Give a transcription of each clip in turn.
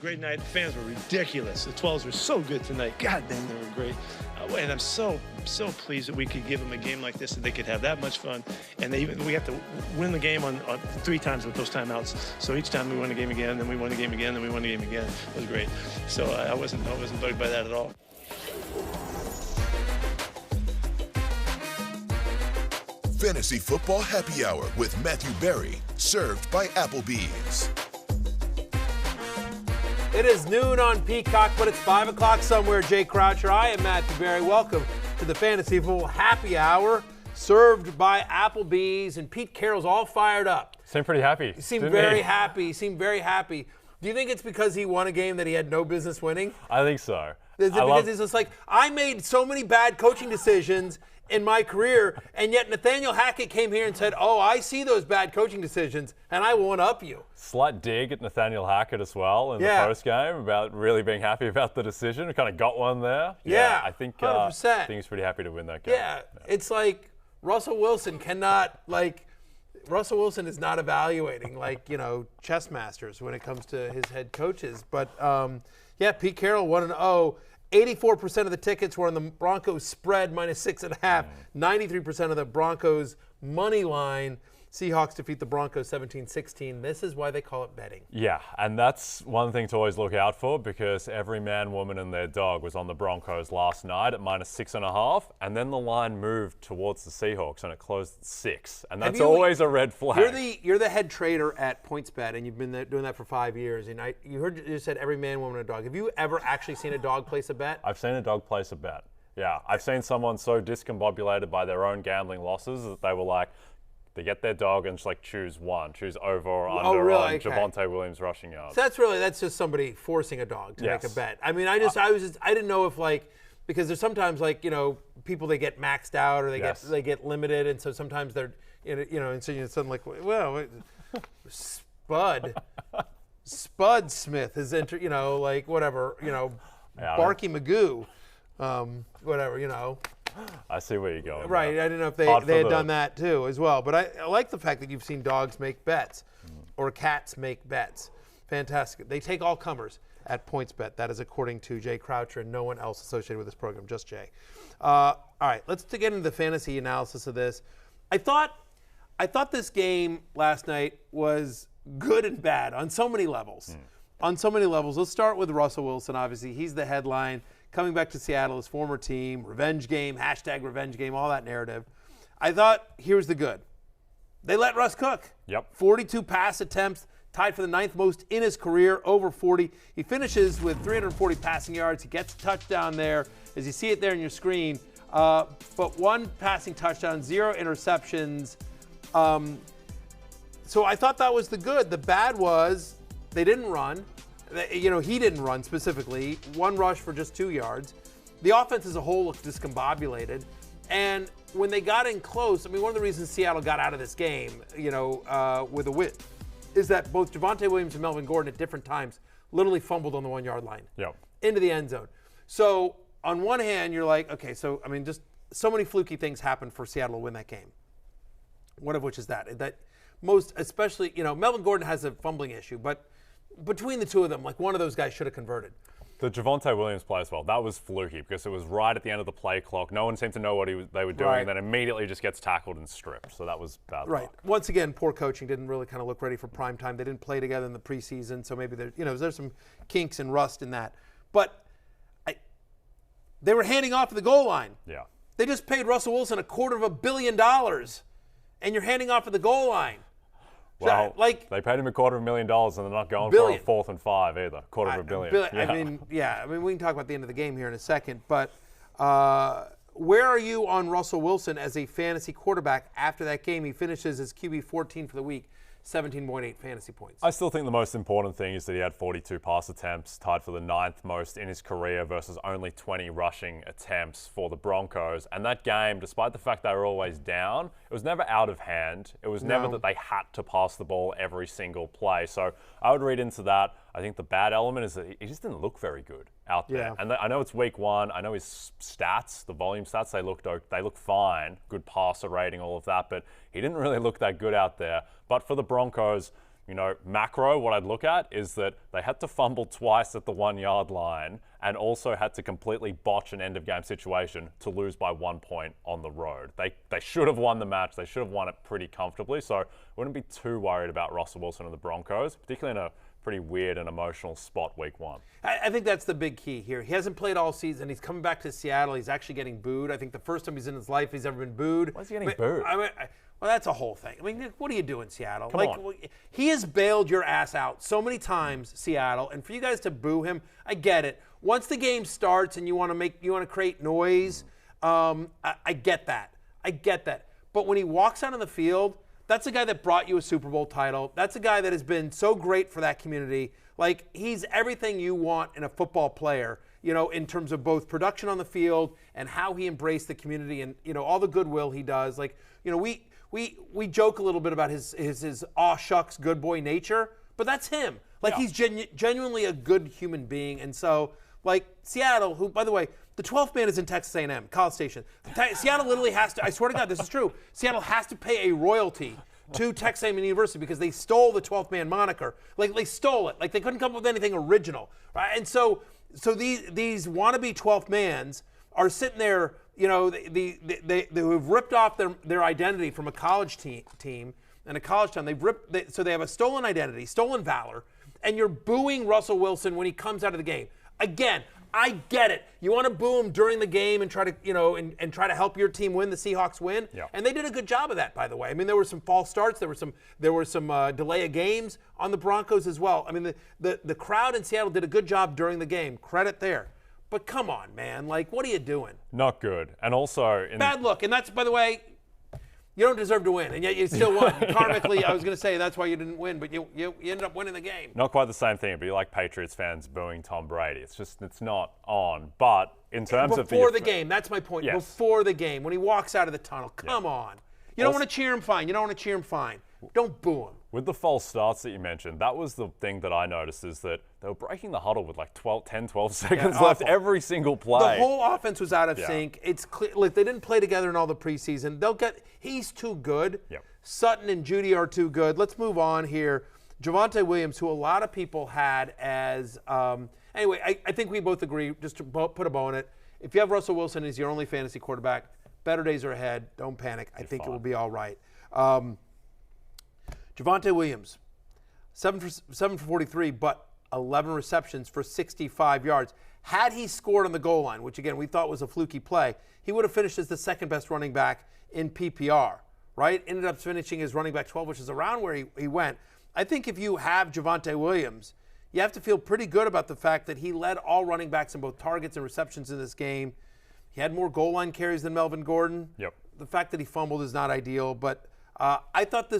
Great night. The fans were ridiculous. The 12s were so good tonight. God damn, they were great. And I'm so pleased that we could give them a game like this, that they could have that much fun. And we have to win the game on 3 times with those timeouts. So each time we won the game again, then we won the game again, then we won the game again. It was great. So I wasn't bugged by that at all. Fantasy Football Happy Hour with Matthew Berry, served by Applebee's. It is noon on Peacock, but it's 5 o'clock somewhere. Jay Croucher, I am Matthew Berry. Welcome to the Fantasy Football Happy Hour, served by Applebee's. And Pete Carroll's all fired up. Seemed pretty happy. He seemed very happy. Do you think it's because he won a game that he had no business winning? I think so. Is it because he's just like, I made so many bad coaching decisions in my career, and yet Nathaniel Hackett came here and said, oh, I see those bad coaching decisions, and I will one-up you. Slight dig at Nathaniel Hackett as well in the postgame about really being happy about the decision. We kind of got one there. Yeah, I think 100%. I think he's pretty happy to win that game. Yeah, it's like Russell Wilson is not evaluating chess masters when it comes to his head coaches. But, Pete Carroll 1-0. 84% of the tickets were on the Broncos spread -6.5. 93% of the Broncos money line. Seahawks defeat the Broncos 17-16. This is why they call it betting. Yeah, and that's one thing to always look out for, because every man, woman, and their dog was on the Broncos last night at -6.5, and then the line moved towards the Seahawks and it closed at 6, and that's always a red flag. You're the head trader at PointsBet, and you've been doing that for 5 years. And you said every man, woman, and dog. Have you ever actually seen a dog place a bet? I've seen a dog place a bet. Yeah, I've seen someone so discombobulated by their own gambling losses that they were like, they get their dog and just choose over or under on Javonte Williams rushing yards. So that's just somebody forcing a dog to make a bet. I mean, I didn't know if because there's sometimes people they get maxed out or they get limited, and so sometimes they're and so suddenly Spud Smith is Barky Magoo, whatever. I see where you're going. Right. Now. I didn't know if they had done that too as well. But I like the fact that you've seen dogs make bets or cats make bets. Fantastic. They take all comers at PointsBet. That is according to Jay Croucher and no one else associated with this program, just Jay. All right. Let's get into the fantasy analysis of this. I thought this game last night was good and bad on so many levels. On so many levels. Let's start with Russell Wilson. Obviously, he's the headline. Coming back to Seattle, his former team, revenge game, #revenge game, all that narrative. I thought, here's the good. They let Russ cook. Yep. 42 pass attempts, tied for the 9th most in his career, over 40. He finishes with 340 passing yards. He gets a touchdown there, as you see it there on your screen. But 1 passing touchdown, 0 interceptions. So I thought that was the good. The bad was they didn't run. He didn't run specifically. 1 rush for just 2 yards. The offense as a whole looked discombobulated. And when they got in close, one of the reasons Seattle got out of this game, with a win, is that both Javonte Williams and Melvin Gordon at different times literally fumbled on the 1-yard line into the end zone. So on one hand, you're like, okay, so, just so many fluky things happened for Seattle to win that game. One of which is that most, especially, Melvin Gordon has a fumbling issue, but between the two of them, one of those guys should have converted. The Javonte Williams play as well, that was fluky because it was right at the end of the play clock. No one seemed to know what they were doing, and then immediately just gets tackled and stripped. So that was bad luck. Once again, poor coaching. Didn't really kind of look ready for prime time. They didn't play together in the preseason, so maybe there's some kinks and rust in that. But they were handing off at the goal line. Yeah. They just paid Russell Wilson $250 million, and you're handing off at the goal line. Well, they paid him $250 million, and they're not going for a 4th and 5 either. $250 million. We can talk about the end of the game here in a second. But where are you on Russell Wilson as a fantasy quarterback after that game? He finishes as QB 14 for the week, 17.8 fantasy points. I still think the most important thing is that he had 42 pass attempts, tied for the 9th most in his career versus only 20 rushing attempts for the Broncos. And that game, despite the fact they were always down, it was never out of hand. It was never that they had to pass the ball every single play. So I would read into that. I think the bad element is that he just didn't look very good out there. And I know it's week 1. I know his stats, the volume stats, they look fine. Good passer rating, all of that. But he didn't really look that good out there. But for the Broncos, macro, what I'd look at is that they had to fumble twice at the 1-yard line and also had to completely botch an end-of-game situation to lose by 1 point on the road. They should have won the match. They should have won it pretty comfortably. So I wouldn't be too worried about Russell Wilson and the Broncos, particularly in a pretty weird and emotional spot week 1. I think that's the big key here. He hasn't played all season. He's coming back to Seattle. He's actually getting booed. I think the first time he's in his life he's ever been booed. Why is he getting booed? Well, that's a whole thing. I mean, what are you doing, Seattle? Come on. He has bailed your ass out so many times, Seattle, and for you guys to boo him, I get it. Once the game starts and you want to create noise, I get that. I get that. But when he walks out on the field, that's a guy that brought you a Super Bowl title. That's a guy that has been so great for that community. Like, he's everything you want in a football player, in terms of both production on the field and how he embraced the community and, all the goodwill he does. Like, we joke a little bit about his aw shucks good boy nature, but that's him. Like, he's genuinely a good human being. And so, like, Seattle, who, by the way, the 12th man is in Texas A&M, College Station. Seattle literally has to, I swear to God, this is true, Seattle has to pay a royalty to Texas A&M University because they stole the 12th man moniker. Like, they stole it. Like, they couldn't come up with anything original. Right? And so these wannabe 12th mans are sitting there, they've ripped off their identity from a college team and a college town. So they have a stolen identity, stolen valor, and you're booing Russell Wilson when he comes out of the game. Again, I get it. You want to boo him during the game and try to, and try to help your team win. The Seahawks win, and they did a good job of that, by the way. I mean, there were some false starts. There were some delay of games on the Broncos as well. I mean, the crowd in Seattle did a good job during the game. Credit there. But come on, man. Like, what are you doing? Not good. And also... Bad look. And that's, by the way, you don't deserve to win. And yet you still won. Karmically, I was going to say that's why you didn't win, but you ended up winning the game. Not quite the same thing, but you like Patriots fans booing Tom Brady. It's not on. But in terms of... Before the game, that's my point. Yes. Before the game, when he walks out of the tunnel, come on. You don't want to cheer him fine. You don't want to cheer him fine. Don't boo him. With the false starts that you mentioned, that was the thing that I noticed is that they were breaking the huddle with like 10, 12 seconds left every single play. The whole offense was out of sync. It's clear. Look, they didn't play together in all the preseason. He's too good. Yep. Sutton and Judy are too good. Let's move on here. Javonte Williams, who a lot of people had as anyway, I think we both agree, just to put a bow on it. If you have Russell Wilson as your only fantasy quarterback, better days are ahead. Don't panic. I think it will be all right. Javonte Williams, 7 for 43, but 11 receptions for 65 yards. Had he scored on the goal line, which again we thought was a fluky play, he would have finished as the second best running back in PPR, right? Ended up finishing as running back 12, which is around where he went. I think if you have Javonte Williams, you have to feel pretty good about the fact that he led all running backs in both targets and receptions in this game. He had more goal line carries than Melvin Gordon. Yep. The fact that he fumbled is not ideal, but I thought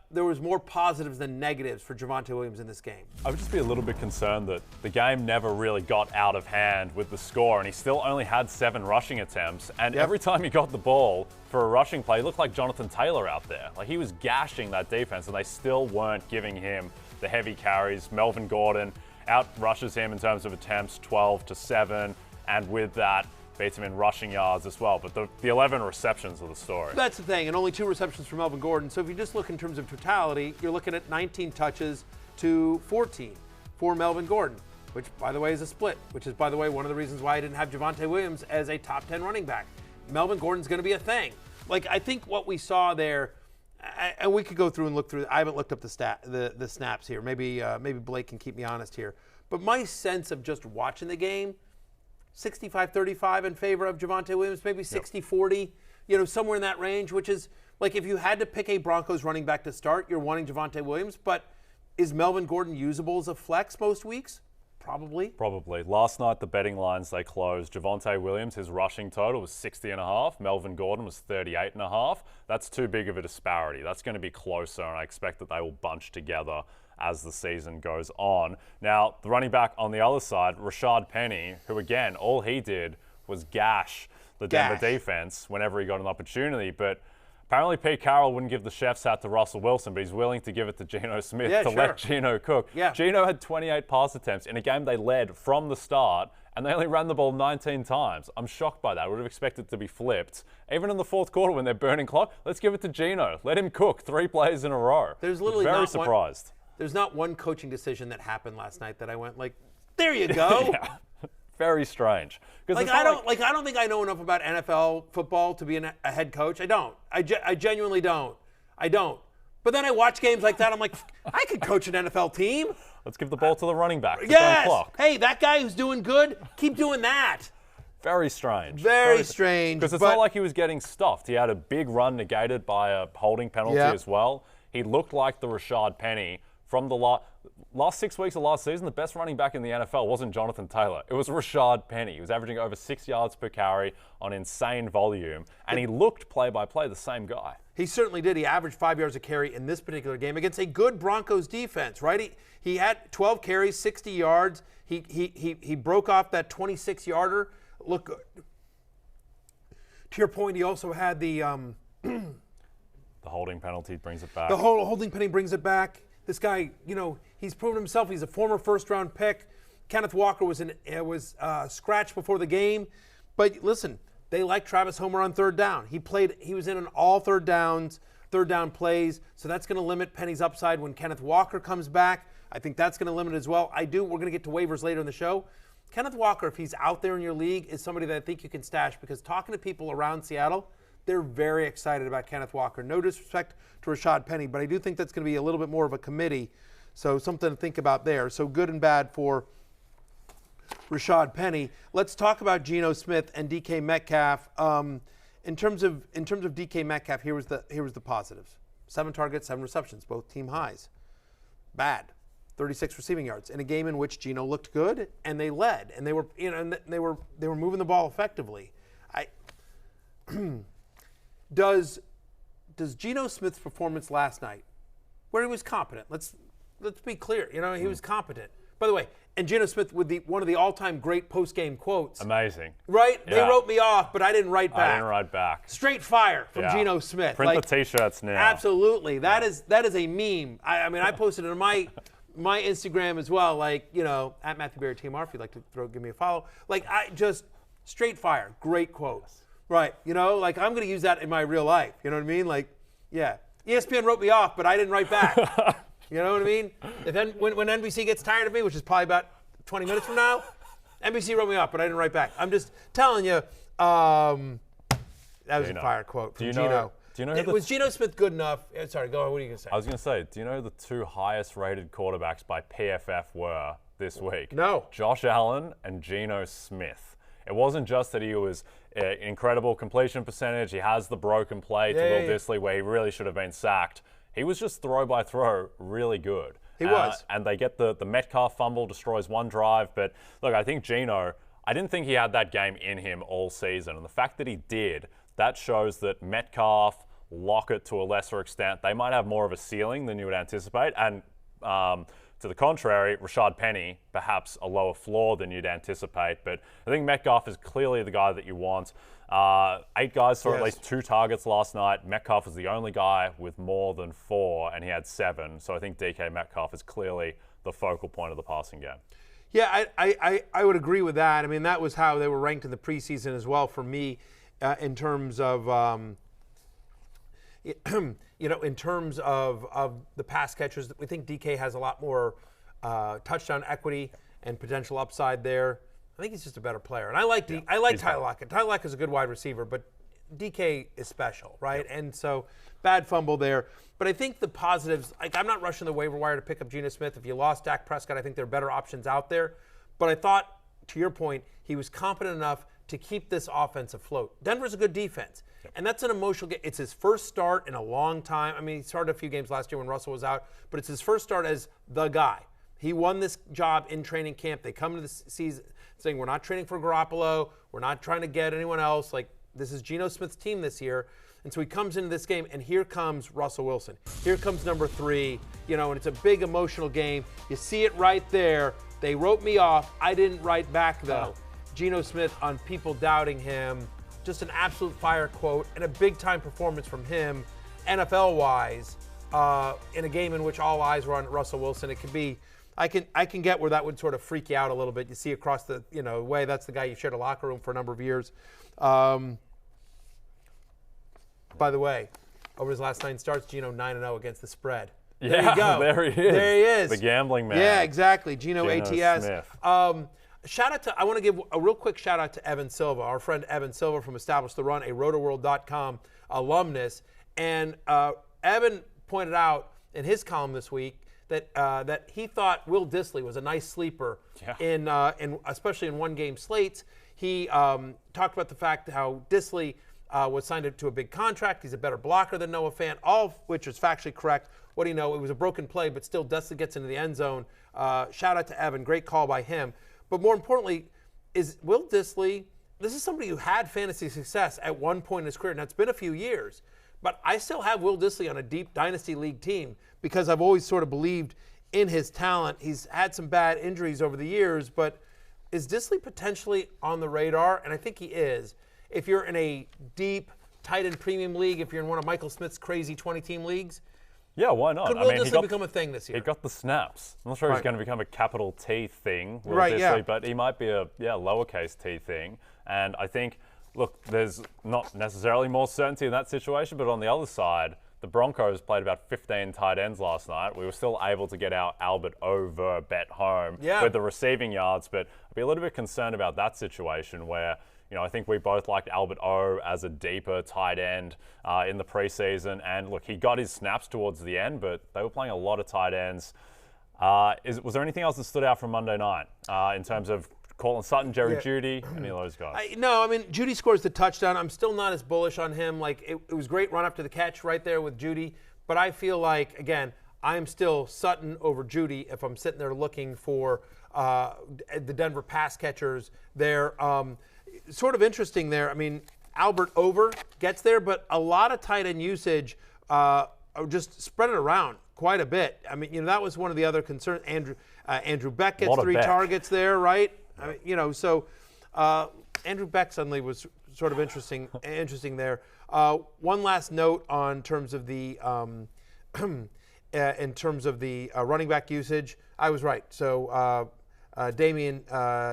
there was more positives than negatives for Javonte Williams in this game. I would just be a little bit concerned that the game never really got out of hand with the score, and he still only had 7 rushing attempts. And every time he got the ball for a rushing play, he looked like Jonathan Taylor out there. Like, he was gashing that defense, and they still weren't giving him the heavy carries. Melvin Gordon out-rushes him in terms of attempts, 12-7, and with that, beats him in rushing yards as well. But the 11 receptions are the story. That's the thing, and only 2 receptions for Melvin Gordon. So if you just look in terms of totality, you're looking at 19 touches to 14 for Melvin Gordon, which, by the way, is a split, which is, by the way, one of the reasons why I didn't have Javonte Williams as a top 10 running back. Melvin Gordon's going to be a thing. Like, I think what we saw there, and we could go through and look through. I haven't looked up the snaps here. Maybe Blake can keep me honest here. But my sense of just watching the game, 65-35 in favor of Javonte Williams, maybe 60-40, somewhere in that range, which is like if you had to pick a Broncos running back to start, you're wanting Javonte Williams. But is Melvin Gordon usable as a flex most weeks? Probably. Last night, the betting lines, they closed. Javonte Williams, his rushing total was 60.5. Melvin Gordon was 38.5. That's too big of a disparity. That's going to be closer, and I expect that they will bunch together as the season goes on. Now, the running back on the other side, Rashad Penny, who again, all he did was gash the Denver defense whenever he got an opportunity. But Apparently, Pete Carroll wouldn't give the chef's hat to Russell Wilson, but he's willing to give it to Geno Smith let Geno cook. Yeah. Geno had 28 pass attempts in a game they led from the start, and they only ran the ball 19 times. I'm shocked by that. I would have expected it to be flipped. Even in the fourth quarter when they're burning clock, let's give it to Geno. Let him cook 3 plays in a row. There's literally very surprised. There's not one coaching decision that happened last night that I went like, there you go. Yeah. Very strange. I don't think I know enough about NFL football to be a head coach. I don't. I genuinely don't. I don't. But then I watch games like that. I'm like, I could coach an NFL team. Let's give the ball to the running back. Yes. Clock. Hey, that guy who's doing good, keep doing that. Very strange. Very strange. Because it's not like he was getting stuffed. He had a big run negated by a holding penalty as well. He looked like the Rashad Penny from the last 6 weeks of last season. The best running back in the NFL wasn't Jonathan Taylor. It was Rashad Penny. He was averaging over 6 yards per carry on insane volume, and he looked play-by-play the same guy. He certainly did. He averaged 5 yards a carry in this particular game against a good Broncos defense, right? He had 12 carries, 60 yards. He broke off that 26-yarder. Look good. To your point, he also had the holding penalty brings it back. The holding penalty brings it back. This guy, he's proven himself. He's a former first-round pick. Kenneth Walker was scratched before the game. But listen, they like Travis Homer on third down. He was in on all third down plays. So that's going to limit Penny's upside when Kenneth Walker comes back. I think that's going to limit it as well. We're going to get to waivers later in the show. Kenneth Walker, if he's out there in your league, is somebody that I think you can stash because talking to people around Seattle, they're very excited about Kenneth Walker. No disrespect to Rashad Penny, but I do think that's going to be a little bit more of a committee. So something to think about there. So good and bad for Rashad Penny. Let's talk about Geno Smith and DK Metcalf. In terms of DK Metcalf, here was the positives. 7 targets, 7 receptions, both team highs. Bad. 36 receiving yards in a game in which Geno looked good and they led and they were moving the ball effectively. Does Geno Smith's performance last night, where he was competent? Let's be clear. He was competent. By the way, and Geno Smith with one of the all-time great post-game quotes. Amazing. Right? Yeah. They wrote me off, but I didn't write back. I didn't write back. Straight fire from Geno Smith. Print the T-shirts now. Absolutely. That is a meme. I posted it on my Instagram as well, at Matthew Berry TMR, if you'd like to give me a follow. Straight fire. Great quotes. Right. I'm going to use that in my real life. You know what I mean? ESPN wrote me off, but I didn't write back. You know what I mean? When NBC gets tired of me, which is probably about 20 minutes from now, NBC wrote me off, but I didn't write back. I'm just telling you, that was a fire quote from Geno. Was Geno Smith good enough? Sorry, go on. What are you going to say? I was going to say, do you know who the 2 highest rated quarterbacks by PFF were this week? No. Josh Allen and Geno Smith. It wasn't just that he was incredible completion percentage. He has the broken play to Will Dissly where he really should have been sacked. He was just throw by throw really good. He was. And they get the Metcalf fumble, destroys one drive. But look, I think Geno, I didn't think he had that game in him all season. And the fact that he did, that shows that Metcalf, Lockett to a lesser extent, they might have more of a ceiling than you would anticipate. And to the contrary, Rashad Penny, perhaps a lower floor than you'd anticipate. But I think Metcalf is clearly the guy that you want. 8 guys saw at least 2 targets last night. Metcalf was the only guy with more than 4, and he had 7. So I think DK Metcalf is clearly the focal point of the passing game. Yeah, I would agree with that. I mean, that was how they were ranked in the preseason as well for me in terms of in terms of the pass catchers. We think DK has a lot more touchdown equity and potential upside there. I think he's just a better player. And I like Tyler Lockett. Tyler Lockett is a good wide receiver, but DK is special, right? Yep. And so bad fumble there. But I think the positives, I'm not rushing the waiver wire to pick up Geno Smith. If you lost Dak Prescott, I think there are better options out there. But I thought, to your point, he was competent enough to keep this offense afloat. Denver's a good defense. Yep. And that's an emotional game. It's his first start in a long time. I mean, he started a few games last year when Russell was out, but it's his first start as the guy. He won this job in training camp. They come to the season saying, we're not training for Garoppolo. We're not trying to get anyone else. This is Geno Smith's team this year. And so he comes into this game, and here comes Russell Wilson. Here comes number 3, and it's a big emotional game. You see it right there. They wrote me off. I didn't write back, though. Geno Smith, on people doubting him, just an absolute fire quote and a big-time performance from him, NFL-wise, in a game in which all eyes were on Russell Wilson. It could be, I can get where that would sort of freak you out a little bit. You see across the way, that's the guy you shared a locker room for a number of years. By the way, over his last 9 starts, Geno 9-0 against the spread. There you go. There he is. There he is. The gambling man. Yeah, exactly. Geno ATS. Smith. Shout out to, I want to give a real quick shout out to Evan Silva, our friend Evan Silva from Establish the Run, a rotoworld.com alumnus. And Evan pointed out in his column this week that he thought Will Dissly was a nice sleeper in especially in one-game slates. He talked about the fact how Dissly was signed to a big contract. He's a better blocker than Noah Fant, all of which is factually correct. What do you know? It was a broken play, but still Dissly gets into the end zone. Shout out to Evan. Great call by him. But more importantly, is Will Dissly, this is somebody who had fantasy success at one point in his career. Now, it's been a few years, but I still have Will Dissly on a deep Dynasty League team because I've always sort of believed in his talent. He's had some bad injuries over the years, but is Dissly potentially on the radar? And I think he is. If you're in a deep, tight end premium league, if you're in one of Michael Smith's crazy 20-team leagues, yeah, why not? Could Will Dissly become a thing this year? He got the snaps. I'm not sure he's going to become a capital T thing, Will Right, Dissly, yeah. but he might be a lowercase t thing. And I think, look, there's not necessarily more certainty in that situation, but on the other side, the Broncos played about 15 tight ends last night. We were still able to get our Albert over bet home with the receiving yards, but I'd be a little bit concerned about that situation where, I think we both liked Albert O as a deeper tight end in the preseason. And look, he got his snaps towards the end, but they were playing a lot of tight ends. Was there anything else that stood out from Monday night in terms of Cortland Sutton, Jerry Jeudy, any of those guys? No, I mean, Jeudy scores the touchdown. I'm still not as bullish on him. Like, it was great run after the catch right there with Jeudy. But I feel like, again, I'm still Sutton over Jeudy if I'm sitting there looking for the Denver pass catchers there. Sort of interesting there. I mean, Albert over gets there, but a lot of tight end usage just spread it around quite a bit. I mean, that was one of the other concerns. Andrew Beck gets 3 targets there, right? I mean, so Andrew Beck suddenly was sort of interesting there. One last note on terms of the running back usage. I was right. So Damien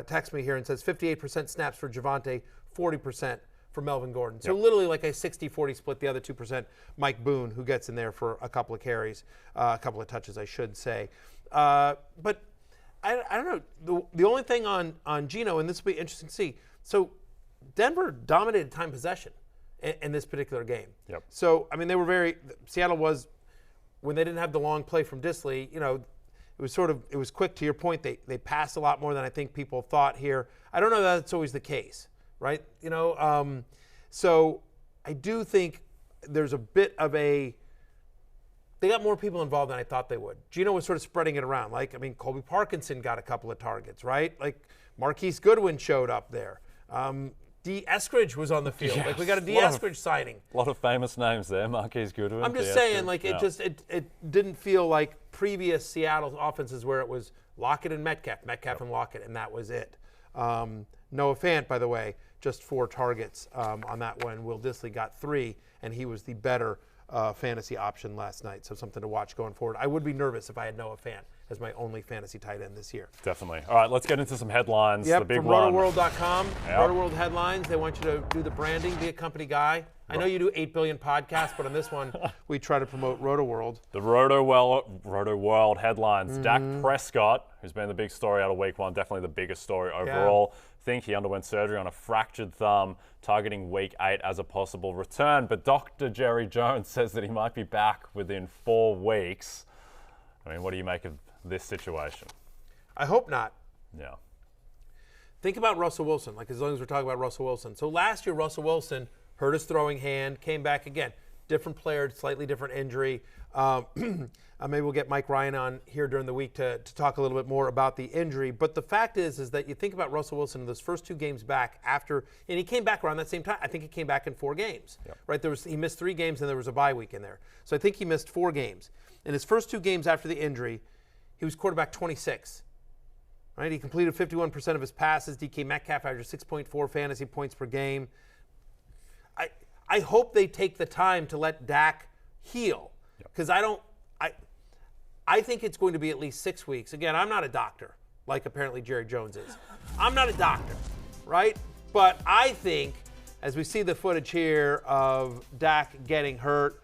texts me here and says 58% snaps for Javonte, 40% for Melvin Gordon. So literally like a 60-40 split. The other 2%, Mike Boone, who gets in there for a couple of carries, a couple of touches, I should say. But I don't know. The only thing on Geno, and this will be interesting to see. So Denver dominated time possession in this particular game. Yep. So, I mean, Seattle was, when they didn't have the long play from Dissly, it was quick. To your point, they passed a lot more than I think people thought here. I don't know that that's always the case, right? So I do think there's a bit of they got more people involved than I thought they would. Geno was sort of spreading it around. Colby Parkinson got a couple of targets, right? Like Marquise Goodwin showed up there. D. Eskridge was on the field. Yes. We got a D. Eskridge signing. A lot of famous names there. Marquise Goodwin. I'm just saying, it didn't feel like previous Seattle offenses where it was Lockett and Metcalf and Lockett, and that was it. Noah Fant, by the way, just 4 targets on that one. Will Dissly got 3, and he was the better fantasy option last night. So something to watch going forward. I would be nervous if I had Noah Fant as my only fantasy tight end this year. Definitely. All right, let's get into some headlines. Yep, the big from one. rotoworld.com. Yep. Rotoworld headlines. They want you to do the branding, be a company guy. I know you do 8 billion podcasts, but on this one, we try to promote RotoWorld. The RotoWorld headlines. Mm-hmm. Dak Prescott, who's been the big story out of week 1, definitely the biggest story overall. Yeah. Think he underwent surgery on a fractured thumb, targeting week 8 as a possible return. But Dr. Jerry Jones says that he might be back within 4 weeks. I mean, what do you make of this situation? I hope not. Yeah. Think about Russell Wilson, as long as we're talking about Russell Wilson. So last year, Russell Wilson hurt his throwing hand, came back again. Different player, slightly different injury. Maybe we'll get Mike Ryan on here during the week to talk a little bit more about the injury. But the fact is that you think about Russell Wilson in those first 2 games back and he came back around that same time. I think he came back in 4 games, right? He missed 3 games and there was a bye week in there. So I think he missed 4 games. In his first 2 games after the injury, he was quarterback 26. Right? He completed 51% of his passes. DK Metcalf averaged 6.4 fantasy points per game. I hope they take the time to let Dak heal, because I think it's going to be at least 6 weeks. Again, I'm not a doctor, like apparently Jerry Jones is. I'm not a doctor, right? But I think, as we see the footage here of Dak getting hurt,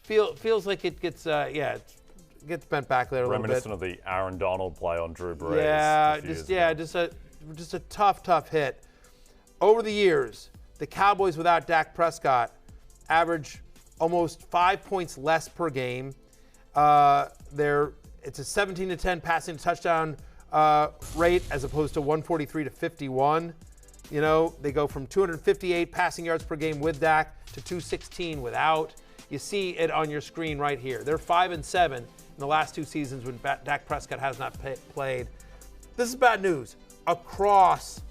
feels like it gets it gets bent back there a little bit. Reminiscent of the Aaron Donald play on Drew Brees. Just a tough hit. Over the years, the Cowboys without Dak Prescott average almost 5 points less per game. It's a 17-10 passing touchdown rate as opposed to 143 to 51. You know, they go from 258 passing yards per game with Dak to 216 without. You see it on your screen right here. They're 5-7 in the last 2 seasons when Dak Prescott has not played. This is bad news across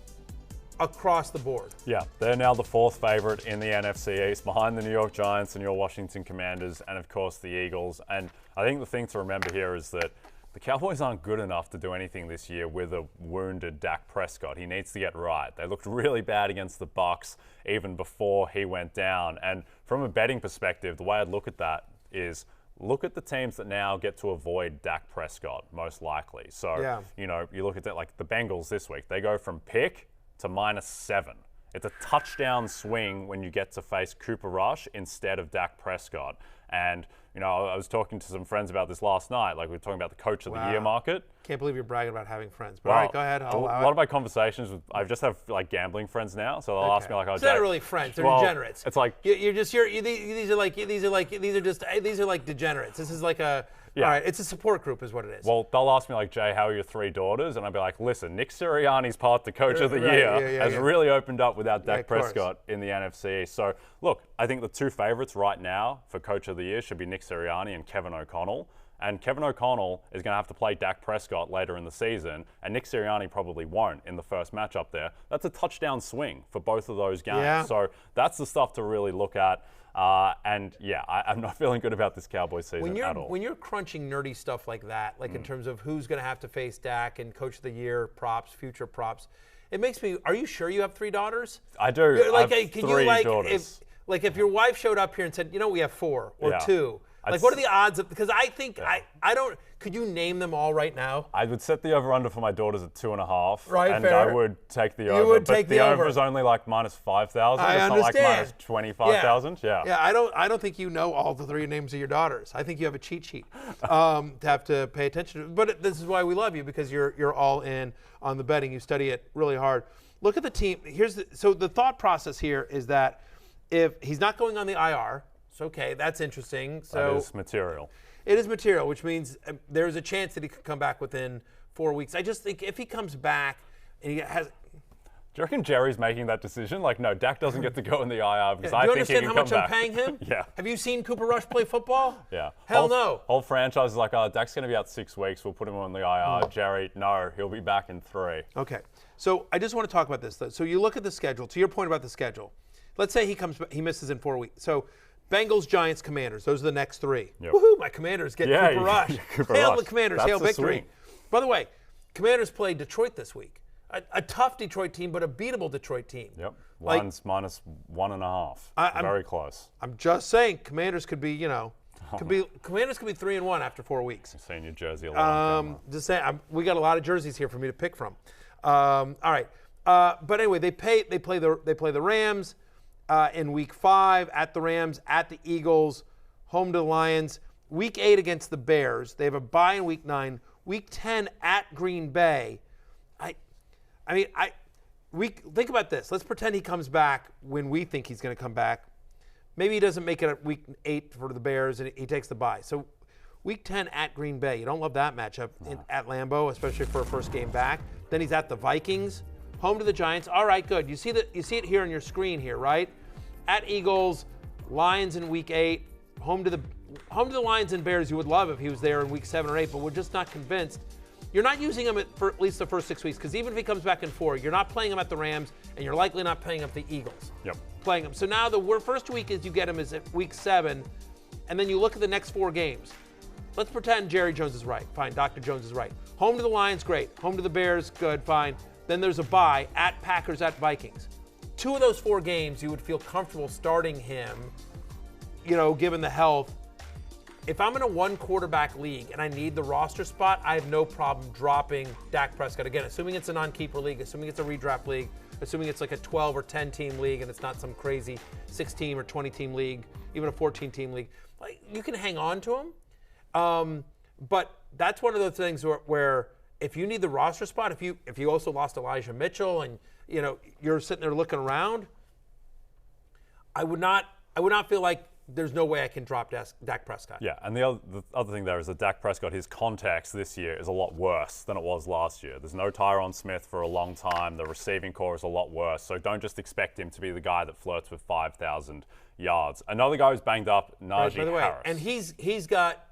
the board. Yeah, they're now the 4th favorite in the NFC East, behind the New York Giants and your Washington Commanders, and of course the Eagles. And I think the thing to remember here is that the Cowboys aren't good enough to do anything this year with a wounded Dak Prescott. He needs to get right. They looked really bad against the Bucs even before he went down. And from a betting perspective, the way I'd look at that is look at the teams that now get to avoid Dak Prescott, most likely. So, you know, you look at that, like the Bengals this week. They go from pick to -7. It's a touchdown swing when you get to face Cooper Rush instead of Dak Prescott. And, you know, I was talking to some friends about this last night. Like, we were talking about the Coach of the Year market. Can't believe you're bragging about having friends. But all right, go ahead. A lot of my conversations I just have like gambling friends now. So they'll ask me like, "Oh, it's not really friends. They're degenerates." It's like these are like degenerates. This is like a. All right, it's a support group is what it is. Well, they'll ask me like, Jay, how are your 3 daughters? And I'll be like, listen, Nick Sirianni's path to Coach of the Year has really opened up without Dak Prescott in the NFC. So, look, I think the 2 favorites right now for Coach of the Year should be Nick Sirianni and Kevin O'Connell. And Kevin O'Connell is going to have to play Dak Prescott later in the season, and Nick Sirianni probably won't in the first matchup there. That's a touchdown swing for both of those games. Yeah. So that's the stuff to really look at. I'm not feeling good about this Cowboys season at all. When you're crunching nerdy stuff like that, like in terms of who's going to have to face Dak and Coach of the Year props, future props, it makes me. Are you sure you have 3 daughters? I do. Like, I have can 3 you like daughters. if your wife showed up here and said, you know, we have 4 or 2. Like, what are the odds of? Because I think I don't. Could you name them all right now? I would set the over/under for my daughters at 2.5. Right, and fair. I would take the over. You would take the over. The over is only like -5,000. I it's understand. not like -25,000. Yeah. I don't think you know all the 3 names of your daughters. I think you have a cheat sheet to have to pay attention to. But this is why we love you, because you're all in on the betting. You study it really hard. Look at the team. So the thought process here is that if he's not going on the IR. So, okay, that's interesting. So that is material. It is material, which means there's a chance that he could come back within 4 weeks. I just think if he comes back and he has. Do you reckon Jerry's making that decision? Like, no, Dak doesn't get to go in the IR because I think he can come back. Do you understand how much I'm paying him? Yeah. Have you seen Cooper Rush play football? Yeah. Hell no. Whole franchise is like, oh, Dak's going to be out 6 weeks. We'll put him on the IR. Jerry, no, he'll be back in 3. Okay. So I just want to talk about this. So you look at the schedule. To your point about the schedule, let's say he misses in 4 weeks. So Bengals, Giants, Commanders. Those are the next 3. Yep. Woohoo! My Commanders get Cooper Rush. Hail the Commanders. That's Hail victory. Swing. By the way, Commanders play Detroit this week. A tough Detroit team, but a beatable Detroit team. Yep. Lions -1.5. Very close. I'm just saying, Commanders could be, Commanders could be 3-1 after 4 weeks. I've seen your jersey a lot. Just saying, we got a lot of jerseys here for me to pick from. All right. But anyway, they play the Rams. In Week 5 at the Rams, at the Eagles, home to the Lions. Week 8 against the Bears. They have a bye in Week 9. Week 10 at Green Bay. Think about this. Let's pretend he comes back when we think he's going to come back. Maybe he doesn't make it at Week 8 for the Bears and he takes the bye. So Week 10 at Green Bay. You don't love that matchup at Lambeau, especially for a first game back. Then he's at the Vikings. Home to the Giants. All right, good. You see it here on your screen here, right? At Eagles, Lions in Week 8. Home to the Lions and Bears. You would love if he was there in Week 7 or 8, but we're just not convinced. You're not using him for at least the first 6 weeks, because even if he comes back in 4, you're not playing him at the Rams, and you're likely not playing him at the Eagles. Yep. Playing him. So now the first week is you get him is at Week 7, and then you look at the next 4 games. Let's pretend Jerry Jones is right. Fine, Dr. Jones is right. Home to the Lions, great. Home to the Bears, good, fine. Then there's a bye at Packers, at Vikings. 2 of those 4 games, you would feel comfortable starting him, given the health. If I'm in a 1-quarterback league and I need the roster spot, I have no problem dropping Dak Prescott. Again, assuming it's a non-keeper league, assuming it's a redraft league, assuming it's like a 12 or 10 team league and it's not some crazy 16 or 20 team league, even a 14 team league, you can hang on to him. But that's one of those things where if you need the roster spot, if you also lost Elijah Mitchell and you're sitting there looking around, I would not feel like there's no way I can drop Dak Prescott. Yeah, and the other thing there is that Dak Prescott, his context this year is a lot worse than it was last year. There's no Tyron Smith for a long time. The receiving core is a lot worse. So don't just expect him to be the guy that flirts with 5,000 yards. Another guy who's banged up, Naji Harris. And he's got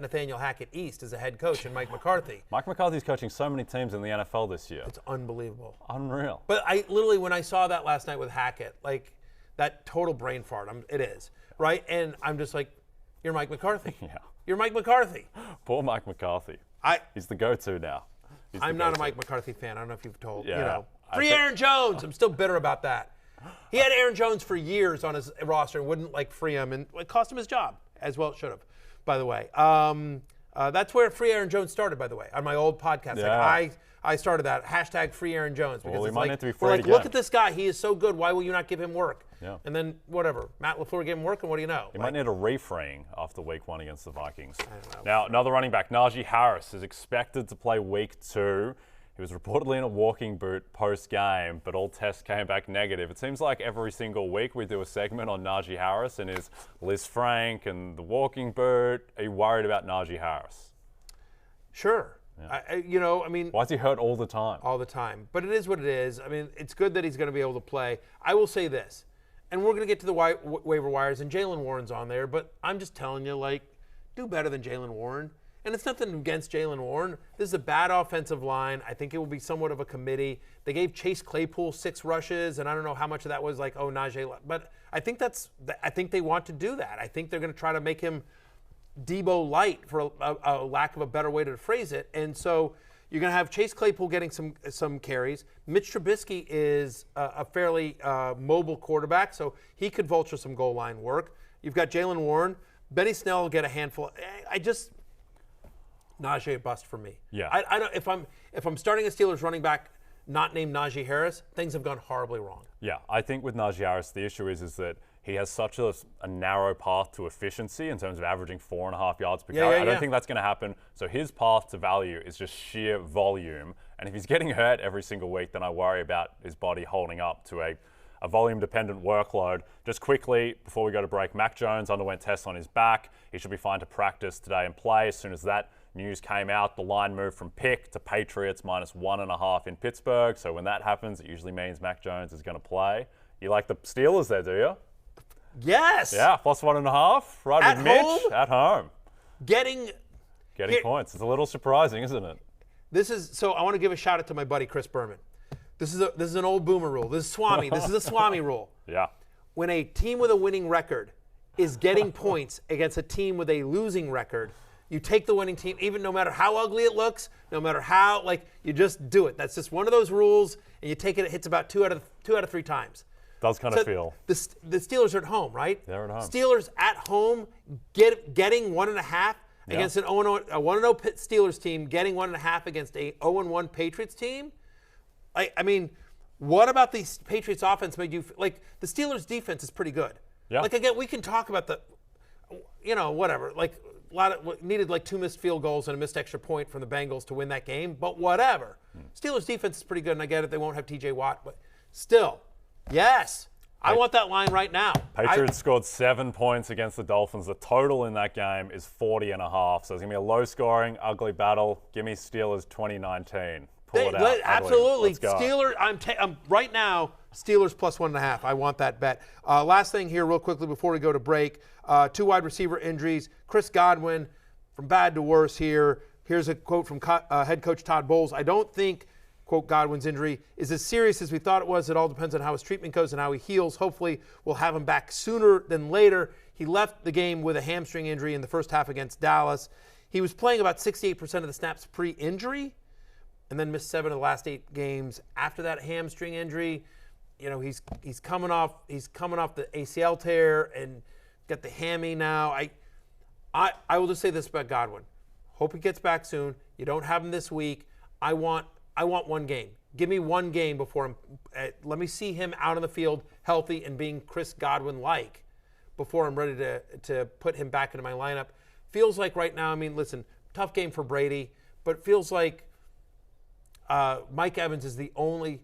Nathaniel Hackett East as a head coach and Mike McCarthy. Mike McCarthy's coaching so many teams in the NFL this year. It's unbelievable. Unreal. But I literally, when I saw that last night with Hackett, that total brain fart, it is, right? And I'm just like, you're Mike McCarthy. Yeah. You're Mike McCarthy. Poor Mike McCarthy. He's the go-to now. I'm not a Mike McCarthy fan. I don't know if you've told, Yeah. Free Aaron Jones. I'm still bitter about that. He had Aaron Jones for years on his roster and wouldn't free him, and it cost him his job, as well it should have, by the way. That's where Free Aaron Jones started, by the way, on my old podcast. Yeah. I started that, # Free Aaron Jones. Because he might need to be we're freed again. look at this guy. He is so good. Why will you not give him work? Yeah. And then, whatever. Matt LaFleur gave him work, and what do you know? He might need a refreeing after week 1 against the Vikings. I don't know. Now, another running back, Naji Harris, is expected to play week 2. He was reportedly in a walking boot post-game, but all tests came back negative. It seems like every single week we do a segment on Naji Harris and his Liz Frank and the walking boot. Are you worried about Naji Harris? Sure. Yeah. Why is he hurt all the time? All the time. But it is what it is. It's good that he's going to be able to play. I will say this, and we're going to get to the waiver wires, and Jaylen Warren's on there, but I'm just telling you, do better than Jaylen Warren. And it's nothing against Jaylen Warren. This is a bad offensive line. I think it will be somewhat of a committee. They gave Chase Claypool 6 rushes, and I don't know how much of that was Najee. But I think they want to do that. I think they're going to try to make him Debo light, for a lack of a better way to phrase it. And so you're going to have Chase Claypool getting some carries. Mitch Trubisky is a fairly mobile quarterback, so he could vulture some goal line work. You've got Jaylen Warren. Benny Snell will get a handful. Najee bust for me. Yeah. I don't. If I'm starting a Steelers running back not named Naji Harris, things have gone horribly wrong. Yeah, I think with Naji Harris, the issue is that he has such a narrow path to efficiency in terms of averaging 4.5 yards per carry. I don't think that's going to happen. So his path to value is just sheer volume. And if he's getting hurt every single week, then I worry about his body holding up to a volume-dependent workload. Just quickly, before we go to break, Mac Jones underwent tests on his back. He should be fine to practice today and play. As soon as that news came out, the line moved from pick to Patriots -1.5 in Pittsburgh. So when that happens, it usually means Mac Jones is going to play. You like the Steelers there, do you? Yes. Yeah, +1.5. Right At with Mitch. home? At home. Getting Points. It's a little surprising, isn't it? So I want to give a shout out to my buddy Chris Berman. This is an old boomer rule. This is Swami. This is a Swami rule. Yeah. When a team with a winning record is getting points against a team with a losing record, you take the winning team, even no matter how ugly it looks, no matter how, you just do it. That's just one of those rules, and you take it. It hits about two out of 3 times. Does kind of feel. The Steelers are at home, right? They're at home. Steelers at home getting 1.5 against a 1-0 Steelers team, getting 1.5 against a 0-1 Patriots team. What about the Patriots offense made you the Steelers defense is pretty good. Yeah. Again, we can talk about whatever. Needed 2 missed field goals and a missed extra point from the Bengals to win that game, but whatever. Steelers defense is pretty good, and I get it. They won't have TJ Watt, but still, yes. I want that line right now. Patriots scored 7 points against the Dolphins. The total in that game is 40.5. So it's going to be a low-scoring, ugly battle. Give me Steelers 2019. Pull it out. Absolutely. Let's go. Steelers, I'm right now, Steelers +1.5. I want that bet. Last thing here real quickly before we go to break. 2 wide receiver injuries. Chris Godwin, from bad to worse here. Here's a quote from head coach Todd Bowles. I don't think, quote, Godwin's injury is as serious as we thought it was. It all depends on how his treatment goes and how he heals. Hopefully we'll have him back sooner than later. He left the game with a hamstring injury in the first half against Dallas. He was playing about 68% of the snaps pre-injury and then missed 7 of the last 8 games after that hamstring injury. he's coming off the ACL tear and got the hammy now. I will just say this about Godwin. Hope he gets back soon. You don't have him this week. I want one game. Give me one game before him. Let me see him out on the field healthy and being Chris Godwin-like before I'm ready to put him back into my lineup. Feels like right now, listen, tough game for Brady, but feels like Mike Evans is the only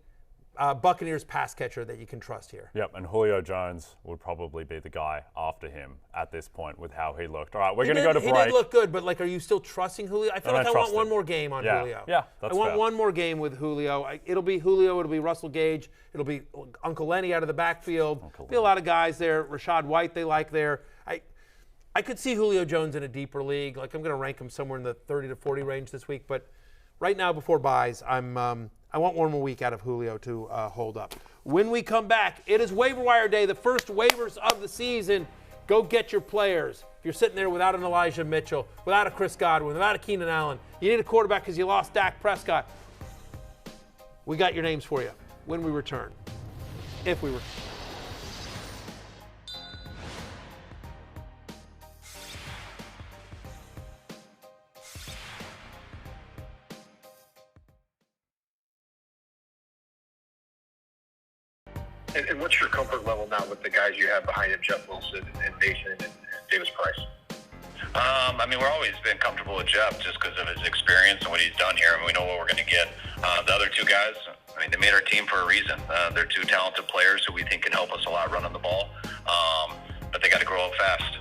Buccaneers pass catcher that you can trust here. Yep, and Julio Jones would probably be the guy after him at this point with how he looked. All right, we're going to go to break. He did look good, but are you still trusting Julio? I feel like I want one more game on Julio. Yeah, that's I want fair. one more game with Julio. It'll be Julio. It'll be Russell Gage. It'll be Uncle Lenny out of the backfield. There'll be a lot of guys there. Rashad White they like there. I could see Julio Jones in a deeper league. I'm going to rank him somewhere in the 30 to 40 range this week. But right now, before buys, I want one more week out of Julio to hold up. When we come back, it is waiver wire day, the first waivers of the season. Go get your players. If you're sitting there without an Elijah Mitchell, without a Chris Godwin, without a Keenan Allen, you need a quarterback because you lost Dak Prescott. We got your names for you when we return. If we return. And what's your comfort level now with the guys you have behind him, Jeff Wilson and Mason and Davis Price? We're always been comfortable with Jeff just because of his experience and what he's done here, and we know what we're going to get. The other two guys, they made our team for a reason. They're two talented players who we think can help us a lot running the ball, but they got to grow up fast.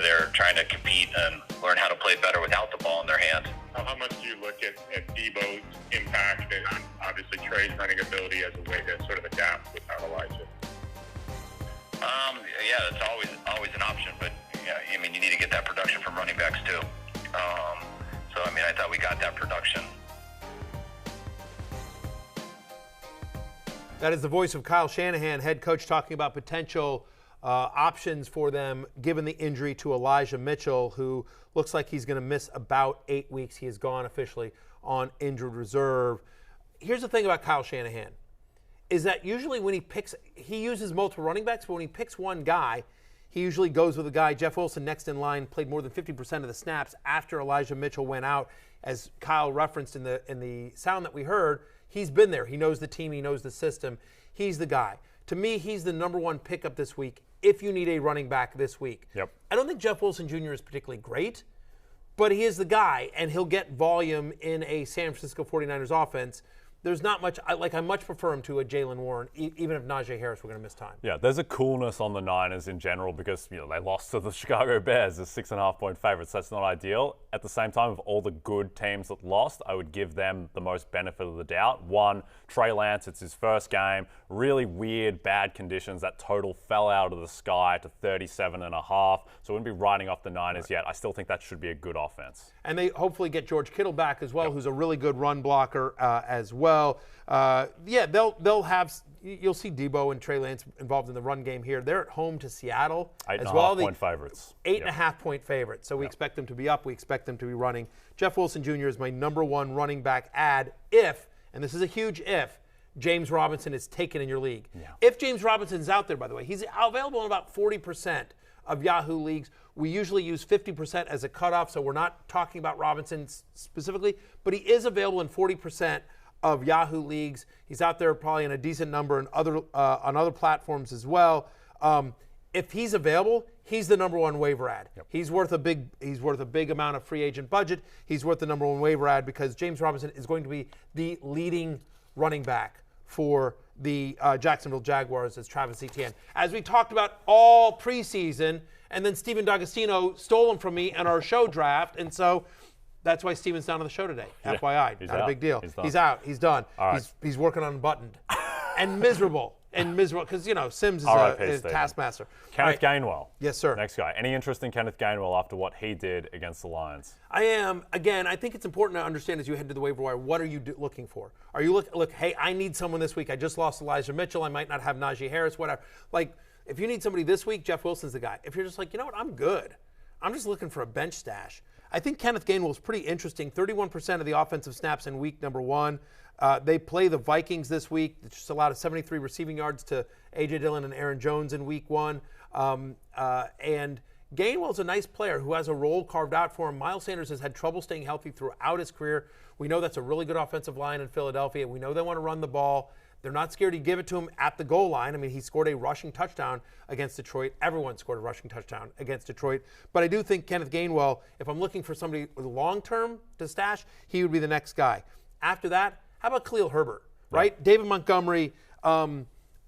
They're trying to compete and learn how to play better without the ball in their hand. How much do you look at Debo's impact and obviously Trey's running ability as a way to sort of adapt without Elijah? That's always an option, but you need to get that production from running backs too. I thought we got that production. That is the voice of Kyle Shanahan, head coach, talking about potential options for them given the injury to Elijah Mitchell, who looks like he's going to miss about 8 weeks. He is gone officially on injured reserve. Here's the thing about Kyle Shanahan, is that usually when he uses multiple running backs, but when he picks one guy, he usually goes with a guy. Jeff Wilson, next in line, played more than 50% of the snaps after Elijah Mitchell went out. As Kyle referenced in the sound that we heard, he's been there. He knows the team. He knows the system. He's the guy. To me, he's the number one pickup this week if you need a running back this week. Yep. I don't think Jeff Wilson Jr. is particularly great, but he is the guy, and he'll get volume in a San Francisco 49ers offense. There's not much. I much prefer him to a Jalen Warren, even if Naji Harris were going to miss time. Yeah, there's a coolness on the Niners in general because they lost to the Chicago Bears as 6.5-point favorites. That's not ideal. At the same time, of all the good teams that lost, I would give them the most benefit of the doubt. One, Trey Lance, it's his first game. Really weird, bad conditions. That total fell out of the sky to 37.5. So I wouldn't be writing off the Niners yet. I still think that should be a good offense. And they hopefully get George Kittle back as well, who's a really good run blocker as well. They'll have. You'll see Debo and Trey Lance involved in the run game here. They're at home to Seattle as well. 8.5-point favorites. 8.5-point favorites. So we expect them to be up. We expect them to be running. Jeff Wilson Jr. is my number one running back add if, and this is a huge if, James Robinson is taken in your league. Yeah. If James Robinson's out there, by the way, he's available in about 40% of Yahoo leagues. We usually use 50% as a cutoff, so we're not talking about Robinson specifically, but he is available in 40% of Yahoo leagues. He's out there probably in a decent number on other platforms as well. If he's available, he's the number one waiver ad. Yep. He's worth a big amount of free agent budget. He's worth the number one waiver ad because James Robinson is going to be the leading running back for the Jacksonville Jaguars as Travis Etienne. As we talked about all preseason, and then Steven D'Agostino stole him from me in our show draft, and so that's why Steven's down on the show today. Yeah, FYI, not a big deal. He's out. He's done. He's working on Buttoned. And miserable. Because, Sims is a taskmaster. Kenneth Gainwell. Yes, sir. Next guy. Any interest in Kenneth Gainwell after what he did against the Lions? I am. Again, I think it's important to understand as you head to the waiver wire, what are you looking for? Are you look, hey, I need someone this week. I just lost Elijah Mitchell. I might not have Naji Harris, whatever. If you need somebody this week, Jeff Wilson's the guy. If you're just like, you know what, I'm good. I'm just looking for a bench stash. I think Kenneth Gainwell is pretty interesting. 31% of the offensive snaps in week number 1. They play the Vikings this week. It's just allowed 73 receiving yards to A.J. Dillon and Aaron Jones in week 1. And Gainwell's a nice player who has a role carved out for him. Miles Sanders has had trouble staying healthy throughout his career. We know that's a really good offensive line in Philadelphia. We know they want to run the ball. They're not scared to give it to him at the goal line. I mean, he scored a rushing touchdown against Detroit. Everyone scored a rushing touchdown against Detroit. But I do think Kenneth Gainwell, if I'm looking for somebody with long-term to stash, he would be the next guy. After that, how about Khalil Herbert, right? Yeah. David Montgomery. I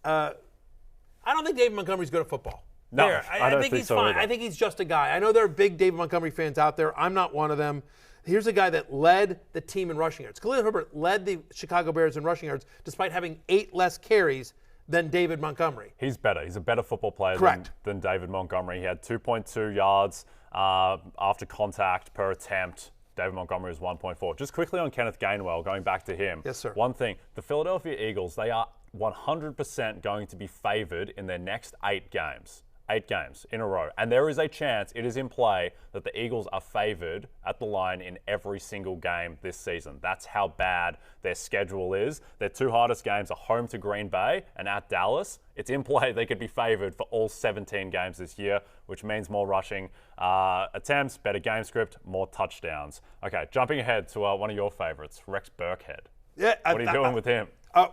don't think David Montgomery's good at football. No, I don't think he's so fine. Either. I think he's just a guy. I know there are big David Montgomery fans out there. I'm not one of them. Here's a guy that led the team in rushing yards. Khalil Herbert led the Chicago Bears in rushing yards despite having 8 less carries than David Montgomery. He's better. He's a better football player than David Montgomery. He had 2.2 yards after contact per attempt. David Montgomery was 1.4. Just quickly on Kenneth Gainwell, going back to him. Yes, sir. One thing, the Philadelphia Eagles, they are 100% going to be favored in their next 8 games. 8 games in a row. And there is a chance, it is in play, that the Eagles are favored at the line in every single game this season. That's how bad their schedule is. Their 2 hardest games are home to Green Bay and at Dallas. It's in play they could be favored for all 17 games this year, which means more rushing attempts, better game script, more touchdowns. Okay, jumping ahead to one of your favorites, Rex Burkhead. Yeah, what are you doing with him?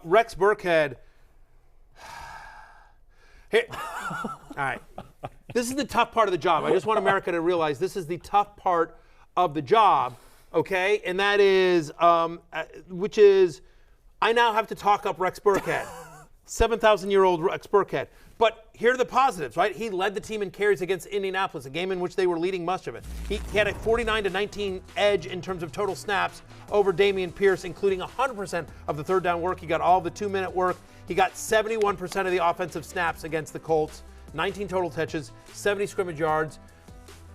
Rex Burkhead. Here. All right. This is the tough part of the job. I just want America to realize this is the tough part of the job, okay? And that is, which is, I now have to talk up Rex Burkhead. 7,000-year-old Rex Burkhead. But here are the positives, right? He led the team in carries against Indianapolis, a game in which they were leading much of it. He had a 49-19 edge in terms of total snaps over Dameon Pierce, including 100% of the third down work. He got all the 2-minute work. He got 71% of the offensive snaps against the Colts, 19 total touches, 70 scrimmage yards.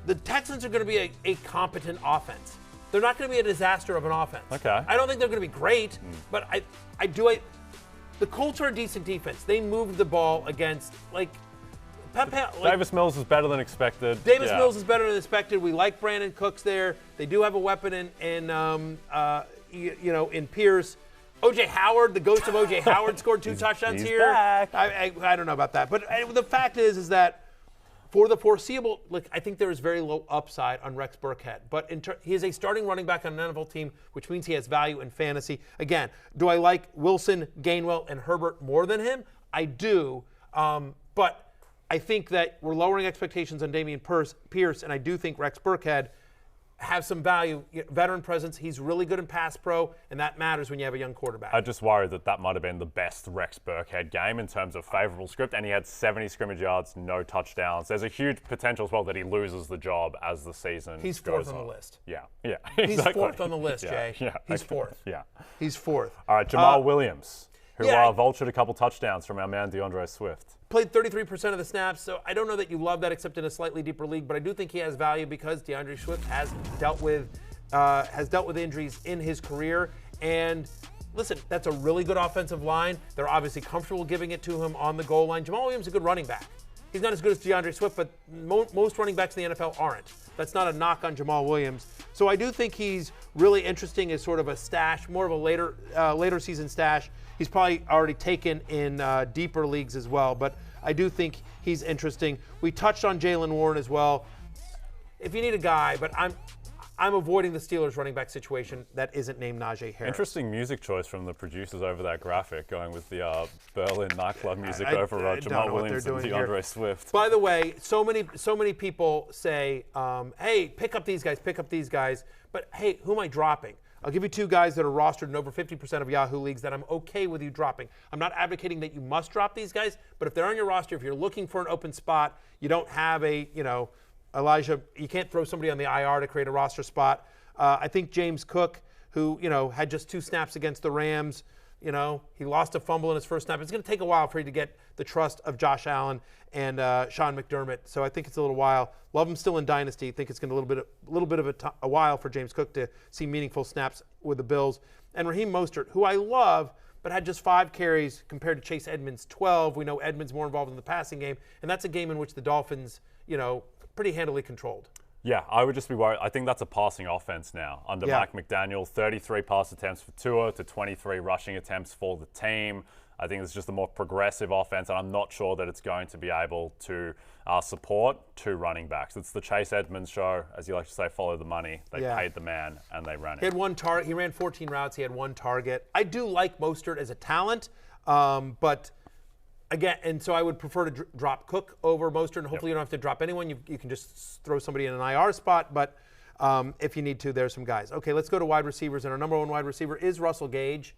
The Texans are going to be a competent offense. They're not going to be a disaster of an offense. Okay. I don't think they're going to be great, but the Colts are a decent defense. They moved the ball against, Davis Mills is better than expected. Davis Mills is better than expected. We like Brandon Cooks there. They do have a weapon in Pierce. O.J. Howard, the ghost of O.J. Howard, scored 2 touchdowns he's here. Back. I don't know about that. But the fact is that for the foreseeable, I think there is very low upside on Rex Burkhead. But he is a starting running back on an NFL team, which means he has value in fantasy. Again, do I like Wilson, Gainwell, and Herbert more than him? I do. But I think that we're lowering expectations on Dameon Pierce, and I do think Rex Burkhead has some value, veteran presence. He's really good in pass pro, and that matters when you have a young quarterback. I just worried that might have been the best Rex Burkhead game in terms of favorable script, and he had 70 scrimmage yards, no touchdowns. There's a huge potential as well that he loses the job as the season He's fourth on the list. Yeah, exactly. He's fourth on the list, Jay. Yeah, He's fourth. Yeah. He's fourth. All right, Jamal Williams, who vultured a couple touchdowns from our man Deandre Swift. Played 33% of the snaps, so I don't know that you love that except in a slightly deeper league, but I do think he has value because Deandre Swift has dealt with injuries in his career. And listen, that's a really good offensive line. They're obviously comfortable giving it to him on the goal line. Jamal Williams is a good running back. He's not as good as Deandre Swift, but most running backs in the NFL aren't. That's not a knock on Jamal Williams. So I do think he's really interesting as sort of a stash, more of a later season stash. He's probably already taken in deeper leagues as well, but I do think he's interesting. We touched on Jaylen Warren as well. If you need a guy, but I'm avoiding the Steelers running back situation that isn't named Naji Harris. Interesting music choice from the producers over that graphic, going with the Berlin nightclub music over Jamal Williams and Deandre Swift. By the way, so many people say, hey, pick up these guys, but hey, who am I dropping? I'll give you 2 guys that are rostered in over 50% of Yahoo leagues that I'm okay with you dropping. I'm not advocating that you must drop these guys, but if they're on your roster, if you're looking for an open spot, you don't have Elijah, you can't throw somebody on the IR to create a roster spot. I think James Cook, who, had just 2 snaps against the Rams, he lost a fumble in his first snap. It's going to take a while for you to get the trust of Josh Allen and Sean McDermott. So I think it's a little while. Love him still in Dynasty. I think it's going to be a little bit of a while for James Cook to see meaningful snaps with the Bills. And Raheem Mostert, who I love, but had just 5 carries compared to Chase Edmonds' 12. We know Edmonds more involved in the passing game, and that's a game in which the Dolphins, pretty handily controlled. Yeah, I would just be worried. I think that's a passing offense now. Under Mike McDaniel, 33 pass attempts for Tua to 23 rushing attempts for the team. I think it's just a more progressive offense, and I'm not sure that it's going to be able to support two running backs. It's the Chase Edmonds show, as you like to say, follow the money. They paid the man, and they ran it. He had one target. He ran 14 routes. He had one target. I do like Mostert as a talent, but again, and so I would prefer to drop Cook over Mostert, and hopefully you don't have to drop anyone. You can just throw somebody in an IR spot, but if you need to, there's some guys. Okay, let's go to wide receivers, and our number one wide receiver is Russell Gage.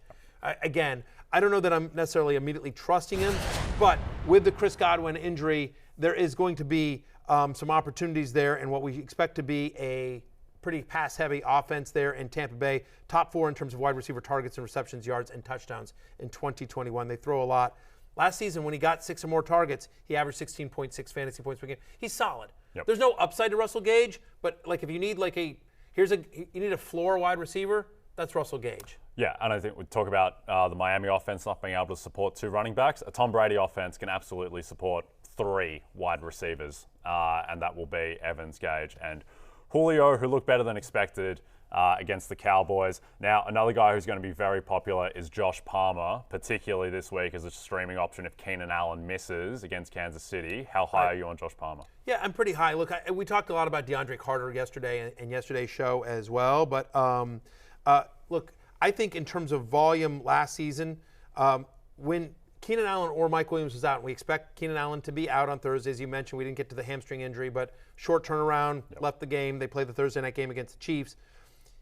Again, I don't know that I'm necessarily immediately trusting him, but with the Chris Godwin injury, there is going to be some opportunities there and what we expect to be a pretty pass-heavy offense there in Tampa Bay. Top 4 in terms of wide receiver targets and receptions, yards, and touchdowns in 2021. They throw a lot. Last season, when he got 6 or more targets, he averaged 16.6 fantasy points per game. He's solid. Yep. There's no upside to Russell Gage, but like if you need you need a floor wide receiver, that's Russell Gage. Yeah, and I think we talk about the Miami offense not being able to support 2 running backs. A Tom Brady offense can absolutely support 3 wide receivers, and that will be Evans, Gage, and Julio, who looked better than expected against the Cowboys. Now, another guy who's going to be very popular is Josh Palmer, particularly this week as a streaming option if Keenan Allen misses against Kansas City. How high are you on Josh Palmer? Yeah, I'm pretty high. Look, we talked a lot about DeAndre Carter yesterday and yesterday's show as well, but look, I think in terms of volume last season, when Keenan Allen or Mike Williams was out, and we expect Keenan Allen to be out on Thursday, as you mentioned. We didn't get to the hamstring injury, but short turnaround, left the game. They played the Thursday night game against the Chiefs.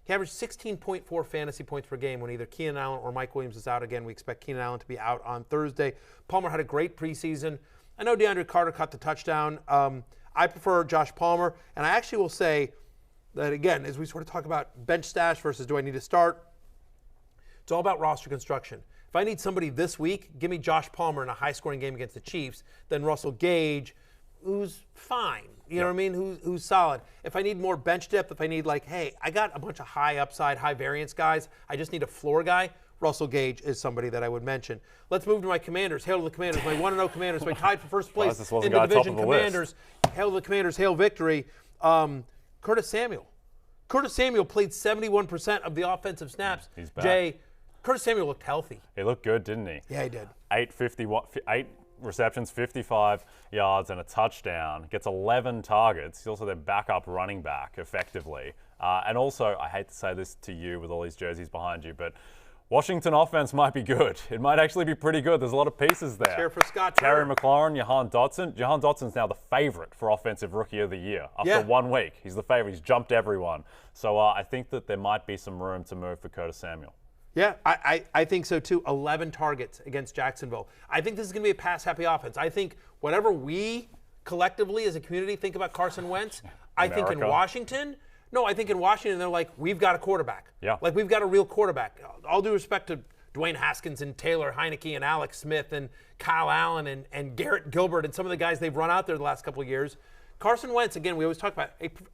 He averaged 16.4 fantasy points per game when either Keenan Allen or Mike Williams is out. Again, we expect Keenan Allen to be out on Thursday. Palmer had a great preseason. I know DeAndre Carter caught the touchdown. I prefer Josh Palmer, and I actually will say that, again, as we sort of talk about bench stash versus do I need to start, it's all about roster construction. If I need somebody this week, give me Josh Palmer in a high-scoring game against the Chiefs, then Russell Gage, who's fine. You know what I mean? Who's solid. If I need more bench depth, if I need hey, I got a bunch of high upside, high variance guys, I just need a floor guy, Russell Gage is somebody that I would mention. Let's move to my Commanders. Hail to the Commanders. My 1-0 Commanders. My tied for first place in the division. Commanders. Hail to the Commanders. Hail victory. Curtis Samuel. Curtis Samuel played 71% of the offensive snaps. He's back. Jay, Curtis Samuel looked healthy. He looked good, didn't he? Yeah, he did. 8 receptions, 55 yards, and a touchdown. Gets 11 targets. He's also their backup running back, effectively. And also, I hate to say this to you with all these jerseys behind you, but Washington offense might be good. It might actually be pretty good. There's a lot of pieces there. Cheer for Scott Terry Turner. McLaurin, Jahan Dotson. Jahan Dotson's now the favorite for Offensive Rookie of the Year. After 1 week, he's the favorite. He's jumped everyone. So I think that there might be some room to move for Curtis Samuel. Yeah, I think so too. 11 targets against Jacksonville. I think this is going to be a pass-happy offense. I think whatever we collectively as a community think about Carson Wentz, I think in Washington, they're like, we've got a quarterback. Yeah. Like, we've got a real quarterback. All due respect to Dwayne Haskins and Taylor Heineke and Alex Smith and Kyle Allen and Garrett Gilbert and some of the guys they've run out there the last couple of years. Carson Wentz, again, we always talk about,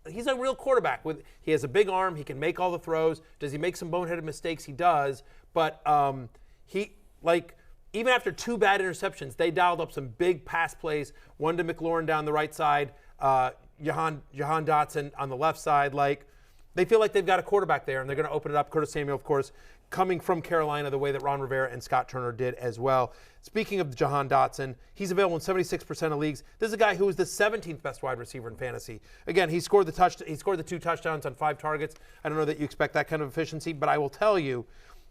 he's a real quarterback. He has a big arm. He can make all the throws. Does he make some boneheaded mistakes? He does. But even after 2 bad interceptions, they dialed up some big pass plays. One to McLaurin down the right side, Jahan Dotson on the left side. They feel like they've got a quarterback there, and they're going to open it up. Curtis Samuel, of course, coming from Carolina the way that Ron Rivera and Scott Turner did as well. Speaking of Jahan Dotson, he's available in 76% of leagues. This is a guy who was the 17th best wide receiver in fantasy. Again, he scored the 2 touchdowns on 5 targets. I don't know that you expect that kind of efficiency, but I will tell you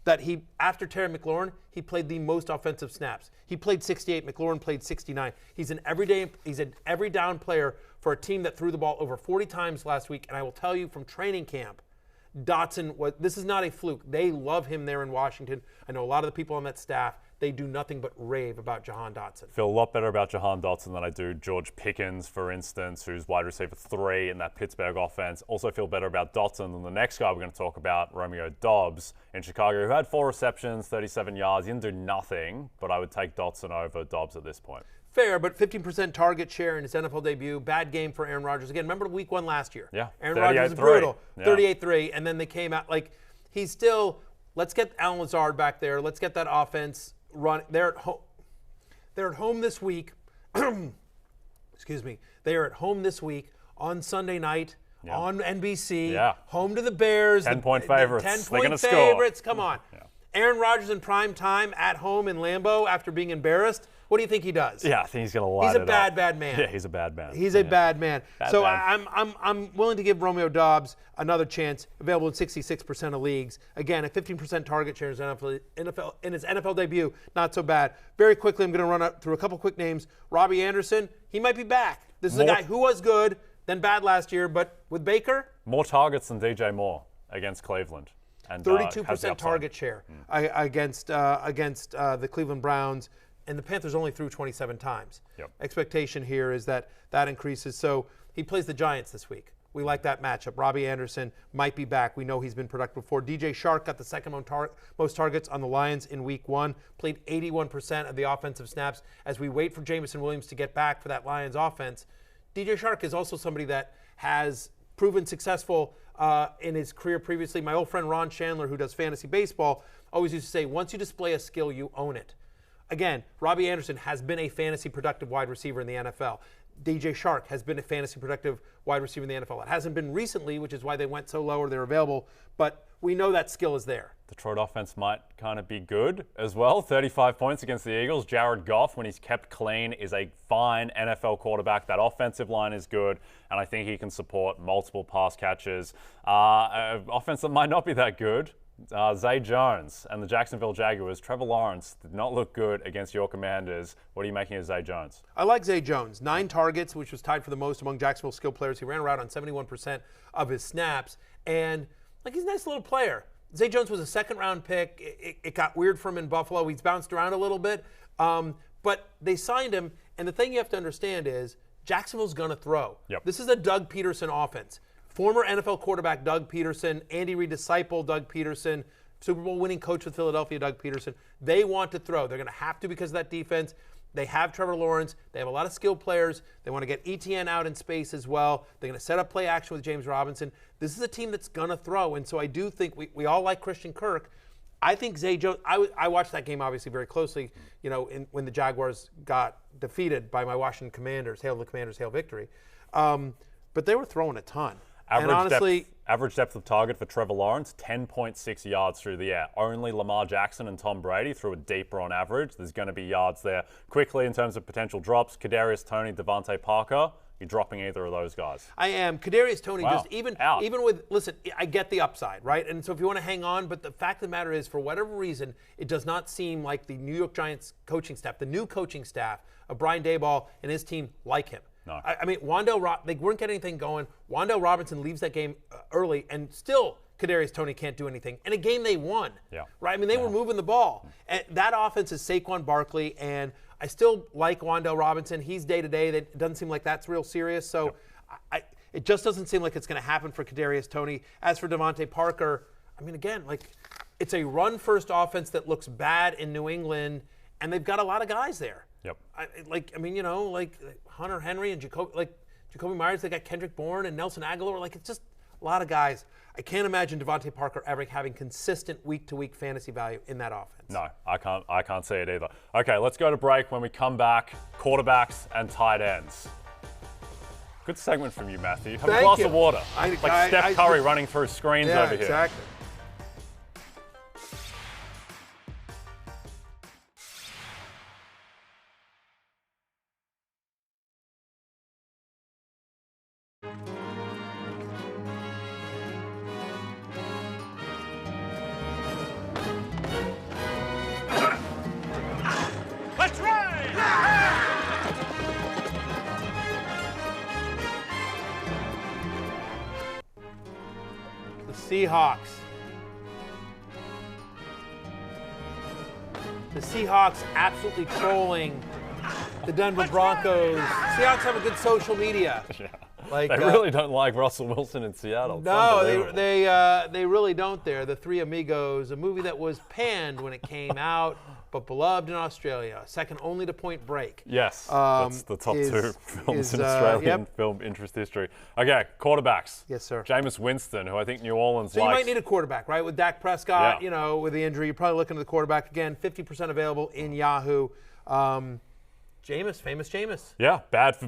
that after Terry McLaurin, he played the most offensive snaps. He played 68. McLaurin played 69. He's an every down player for a team that threw the ball over 40 times last week. And I will tell you from training camp, this is not a fluke. They love him there in Washington. I know a lot of the people on that staff, they do nothing but rave about Jahan Dotson. Feel a lot better about Jahan Dotson than I do George Pickens, for instance, who's wide receiver 3 in that Pittsburgh offense. Also feel better about Dotson than the next guy we're going to talk about, Romeo Dobbs in Chicago, who had 4 receptions, 37 yards. He didn't do nothing, but I would take Dotson over Dobbs at this point. Fair, but 15% target share in his NFL debut. Bad game for Aaron Rodgers. Again, remember week 1 last year? Yeah. Aaron Rodgers was brutal. 38-3, and then they came out he's still, let's get Alan Lazard back there. Let's get that offense run. They're at home this week. Excuse me. They are at home this week on Sunday night on NBC, Yeah. home to the Bears. 10-point favorites. 10-point favorites. Come on. Yeah. Aaron Rodgers in prime time at home in Lambeau after being embarrassed. What do you think he does? Yeah, I think he's going to light He's it a up. bad man. Yeah, he's a bad man. He's a bad man. So man. I'm willing to give Romeo Dobbs another chance. Available in 66% of leagues. Again, a 15% target share in his NFL debut. Not so bad. Very quickly, I'm going to run up through a couple quick names. Robbie Anderson, he might be back. This is a guy who was good, then bad last year, but with Baker, more targets than DJ Moore against Cleveland. And 32% target share against the Cleveland Browns. And the Panthers only threw 27 times. Yep. Expectation here is that increases. So he plays the Giants this week. We like that matchup. Robbie Anderson might be back. We know he's been productive before. DJ Shark got the second most targets on the Lions in week 1. Played 81% of the offensive snaps. As we wait for Jameis Winston to get back for that Lions offense, DJ Shark is also somebody that has proven successful in his career previously. My old friend Ron Chandler, who does fantasy baseball, always used to say, once you display a skill, you own it. Again, Robbie Anderson has been a fantasy productive wide receiver in the NFL. DJ Shark has been a fantasy productive wide receiver in the NFL. It hasn't been recently, which is why they went so low or they're available, but we know that skill is there. Detroit offense might kind of be good as well. 35 points against the Eagles. Jared Goff, when he's kept clean, is a fine NFL quarterback. That offensive line is good, and I think he can support multiple pass catches. Offense that might not be that good. Zay Jones and the Jacksonville Jaguars. Trevor Lawrence did not look good against your Commanders. What are you making of Zay Jones? I like Zay Jones. 9 targets, which was tied for the most among Jacksonville skill players. He ran around on 71% of his snaps. And, he's a nice little player. Zay Jones was a second-round pick. It got weird for him in Buffalo. He's bounced around a little bit. But they signed him. And the thing you have to understand is Jacksonville's going to throw. Yep. This is a Doug Peterson offense. Former NFL quarterback Doug Peterson, Andy Reid disciple Doug Peterson, Super Bowl winning coach with Philadelphia Doug Peterson. They want to throw. They're going to have to because of that defense. They have Trevor Lawrence. They have a lot of skilled players. They want to get ETN out in space as well. They're going to set up play action with James Robinson. This is a team that's going to throw. And so I do think we all like Christian Kirk. I think Zay Jones, I watched that game obviously very closely, when the Jaguars got defeated by my Washington Commanders. Hail the Commanders, hail victory. But they were throwing a ton. Average depth of target for Trevor Lawrence, 10.6 yards through the air. Only Lamar Jackson and Tom Brady threw it deeper on average. There's going to be yards there. Quickly, in terms of potential drops, Kadarius Toney, Devante Parker, you're dropping either of those guys. I am. Kadarius Toney, Wow. just even with, listen, I get the upside, right? And so if you want to hang on, but the fact of the matter is, for whatever reason, it does not seem like the New York Giants coaching staff, the new coaching staff of Brian Daboll and his team like him. No. They weren't getting anything going. Wan'Dale Robinson leaves that game early, and still Kadarius Toney can't do anything. In a game they won. Yeah. Right? They were moving the ball. And that offense is Saquon Barkley, and I still like Wan'Dale Robinson. He's day-to-day. It doesn't seem like that's real serious. So it just doesn't seem like it's going to happen for Kadarius Toney. As for Devante Parker, it's a run-first offense that looks bad in New England, and they've got a lot of guys there. Yep. Hunter Henry and Jacoby Myers. They got Kendrick Bourne and Nelson Aguilar. It's just a lot of guys. I can't imagine Devante Parker ever having consistent week-to-week fantasy value in that offense. No, I can't see it either. Okay, let's go to break. When we come back, quarterbacks and tight ends. Good segment from you, Matthew. Have a glass of water. Steph Curry running through screens over here. Exactly. The Seahawks absolutely trolling the Denver Broncos. Seahawks have a good social media. Yeah. They really don't like Russell Wilson in Seattle. No, they really don't there. The Three Amigos, a movie that was panned when it came out, but beloved in Australia, second only to Point Break. Yes, that's the top 2 films in Australian film interest history. Okay, quarterbacks. Yes, sir. Jameis Winston, who I think New Orleans likes. So you might need a quarterback, right? With Dak Prescott, with the injury, you're probably looking at the quarterback again. 50% available in Yahoo. famous Jameis. Yeah,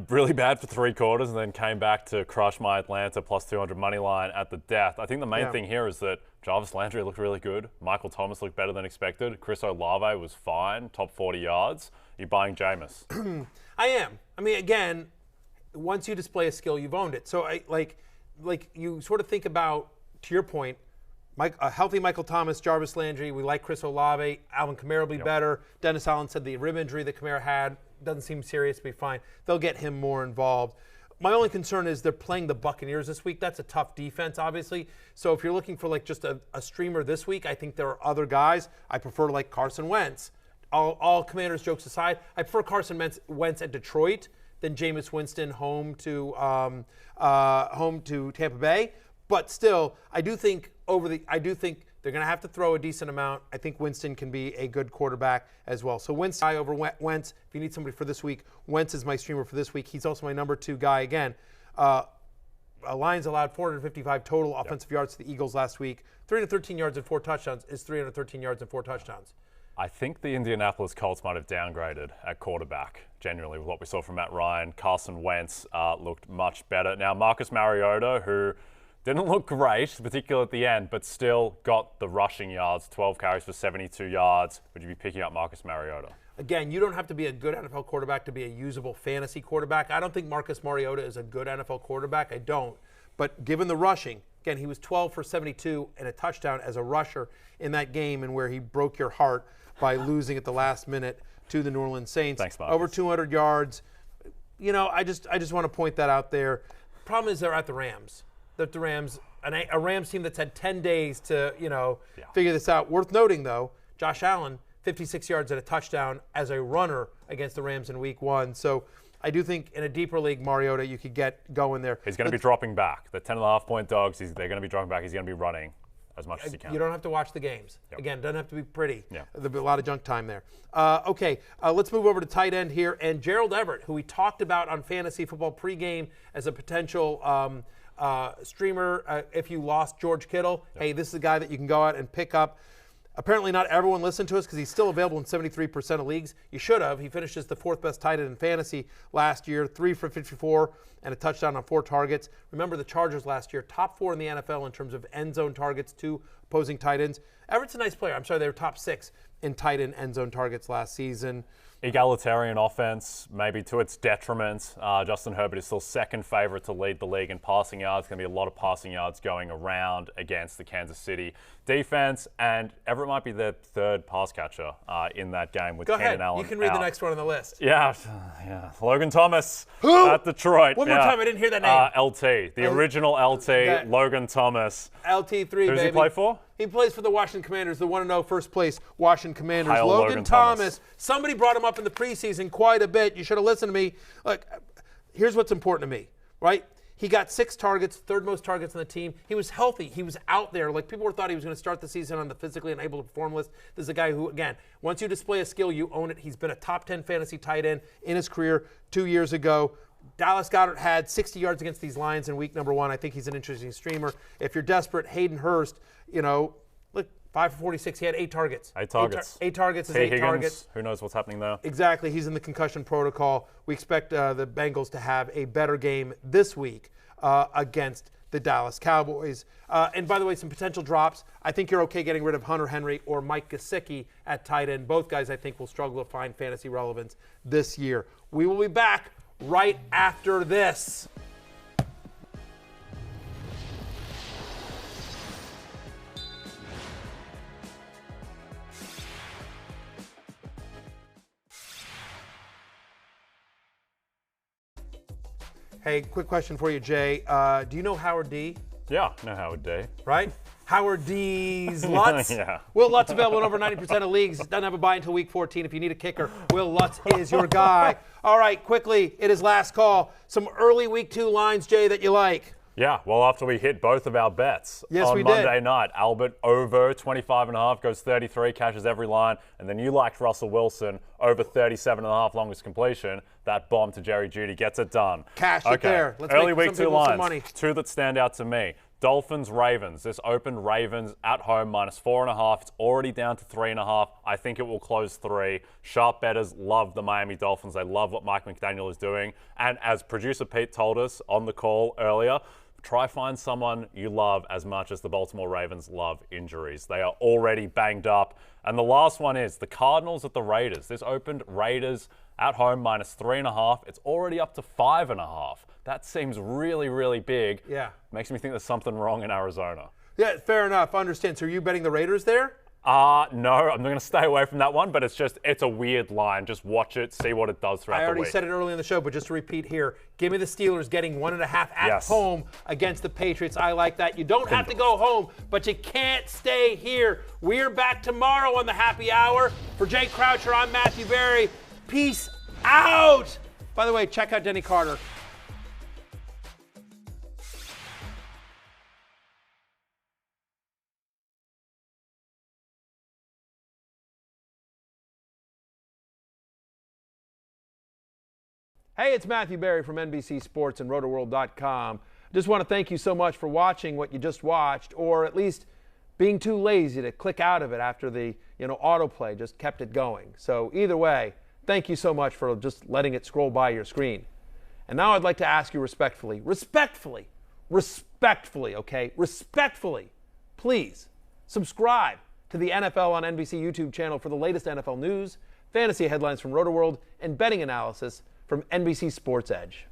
really bad for 3 quarters, and then came back to crush my Atlanta plus 200 money line at the death. I think the main thing here is that Jarvis Landry looked really good. Michael Thomas looked better than expected. Chris Olave was fine, top 40 yards. You're buying Jameis. I am. I mean, again, once you display a skill, you've owned it. So like you sort of think about, to your point, a healthy Michael Thomas, Jarvis Landry. We like Chris Olave. Alvin Kamara will be better. Dennis Allen said the rib injury that Kamara had doesn't seem serious to be fine. They'll get him more involved. My only concern is they're playing the Buccaneers this week. That's a tough defense, obviously. So if you're looking for like just a streamer this week, I think there are other guys. I prefer like Carson Wentz. All Commanders jokes aside, I prefer Carson Wentz at Detroit than Jameis Winston home to Tampa Bay. But still, I do think they're going to have to throw a decent amount. I think Winston can be a good quarterback as well. So Winston over Wentz. If you need somebody for this week, Wentz is my streamer for this week. He's also my number 2 guy again. Lions allowed 455 total offensive yards to the Eagles last week. 313 yards and 4 touchdowns is 313 yards and 4 touchdowns. I think the Indianapolis Colts might have downgraded at quarterback, generally, with what we saw from Matt Ryan. Carson Wentz looked much better. Now, Marcus Mariota, who didn't look great, particularly at the end, but still got the rushing yards, 12 carries for 72 yards. Would you be picking up Marcus Mariota? Again, you don't have to be a good NFL quarterback to be a usable fantasy quarterback. I don't think Marcus Mariota is a good NFL quarterback. I don't. But given the rushing, again, he was 12 for 72 and a touchdown as a rusher in that game, and where he broke your heart by losing at the last minute to the New Orleans Saints. Thanks, Marcus. Over 200 yards. You know, I just want to point that out there. Problem is they're at the Rams. They're at the Rams, a Rams team that's had 10 days to, figure this out. Worth noting, though, Josh Allen, 56 yards and a touchdown as a runner against the Rams in Week 1. So I do think in a deeper league, Mariota, you could get going there. He's going to be dropping back. The 10.5-point dogs, they're going to be dropping back. He's going to be running as much as he can. You don't have to watch the games. Yep. Again, it doesn't have to be pretty. Yeah. There'll be a lot of junk time there. Let's move over to tight end here. And Gerald Everett, who we talked about on Fantasy Football pregame as a potential streamer if you lost George Kittle. Yep. Hey, this is a guy that you can go out and pick up. Apparently not everyone listened to us because he's still available in 73% of leagues. You should have. He finished as the 4th best tight end in fantasy last year, 3 for 54 and a touchdown on 4 targets. Remember the Chargers last year, top 4 in the NFL in terms of end zone targets to opposing tight ends. Everett's a nice player. I'm sorry, they were top 6 in tight end zone targets last season. Egalitarian offense, maybe to its detriment. Justin Herbert is still second favorite to lead the league in passing yards. Going to be a lot of passing yards going around against the Kansas City defense, and Everett might be the 3rd pass catcher in that game with Keenan Allen. You can read the next one on the list. Yeah. Logan Thomas at Detroit. One more time, I didn't hear that name. LT, the original LT, Logan Thomas. LT3, Who does he play for? He plays for the Washington Commanders, the 1-0 first place Washington Commanders. Hail Logan Thomas. Somebody brought him up in the preseason quite a bit. You should have listened to me. Look, here's what's important to me, right? He got 6 targets, 3rd most targets on the team. He was healthy. He was out there. Like, people thought he was going to start the season on the physically unable to perform list. This is a guy who, again, once you display a skill, you own it. He's been a top 10 fantasy tight end in his career 2 years ago. Dallas Goedert had 60 yards against these Lions in week number 1. I think he's an interesting streamer. If you're desperate, Hayden Hurst, look, 5 for 46. He had 8 targets. 8 targets. 8 targets is T. 8 Higgins, targets. Who knows what's happening there? Exactly. He's in the concussion protocol. We expect the Bengals to have a better game this week against the Dallas Cowboys. And by the way, some potential drops. I think you're okay getting rid of Hunter Henry or Mike Gesicki at tight end. Both guys, I think, will struggle to find fantasy relevance this year. We will be back right after this. Hey, quick question for you, Jay. Do you know Howard D? Yeah, no Howard D. Right? Howard D's Lutz. Yeah. Will Lutz available in over 90% of leagues. Doesn't have a buy until week 14. If you need a kicker, Will Lutz is your guy. All right, quickly, it is last call. Some early week 2 lines, Jay, that you like. Yeah, well, after we hit both of our bets on Monday night, Albert over 25.5 goes 33, cashes every line, and then you liked Russell Wilson over 37.5 longest completion. That bomb to Jerry Jeudy gets it done. Cash it there. Let's early make week some 2 people some lines. money. 2 that stand out to me. Dolphins-Ravens. This opened Ravens at home -4.5. It's already down to 3.5. I think it will close 3. Sharp bettors love the Miami Dolphins. They love what Mike McDaniel is doing. And as producer Pete told us on the call earlier, try find someone you love as much as the Baltimore Ravens love injuries. They are already banged up. And the last one is the Cardinals at the Raiders. This opened Raiders at home -3.5. It's already up to 5.5. That seems really, really big. Yeah. Makes me think there's something wrong in Arizona. Yeah, fair enough. I understand. So are you betting the Raiders there? No, I'm going to stay away from that one, but it's a weird line. Just watch it, see what it does throughout the week. I already said it early in the show, but just to repeat here, give me the Steelers getting 1.5 at home against the Patriots. I like that. You don't have to go home, but you can't stay here. We're back tomorrow on the Happy Hour. For Jake Croucher, I'm Matthew Berry. Peace out. By the way, check out Denny Carter. Hey, it's Matthew Berry from NBC Sports and RotoWorld.com. Just want to thank you so much for watching what you just watched, or at least being too lazy to click out of it after the autoplay just kept it going. So either way, thank you so much for just letting it scroll by your screen. And now I'd like to ask you respectfully, please subscribe to the NFL on NBC YouTube channel for the latest NFL news, fantasy headlines from RotoWorld, and betting analysis from NBC Sports Edge.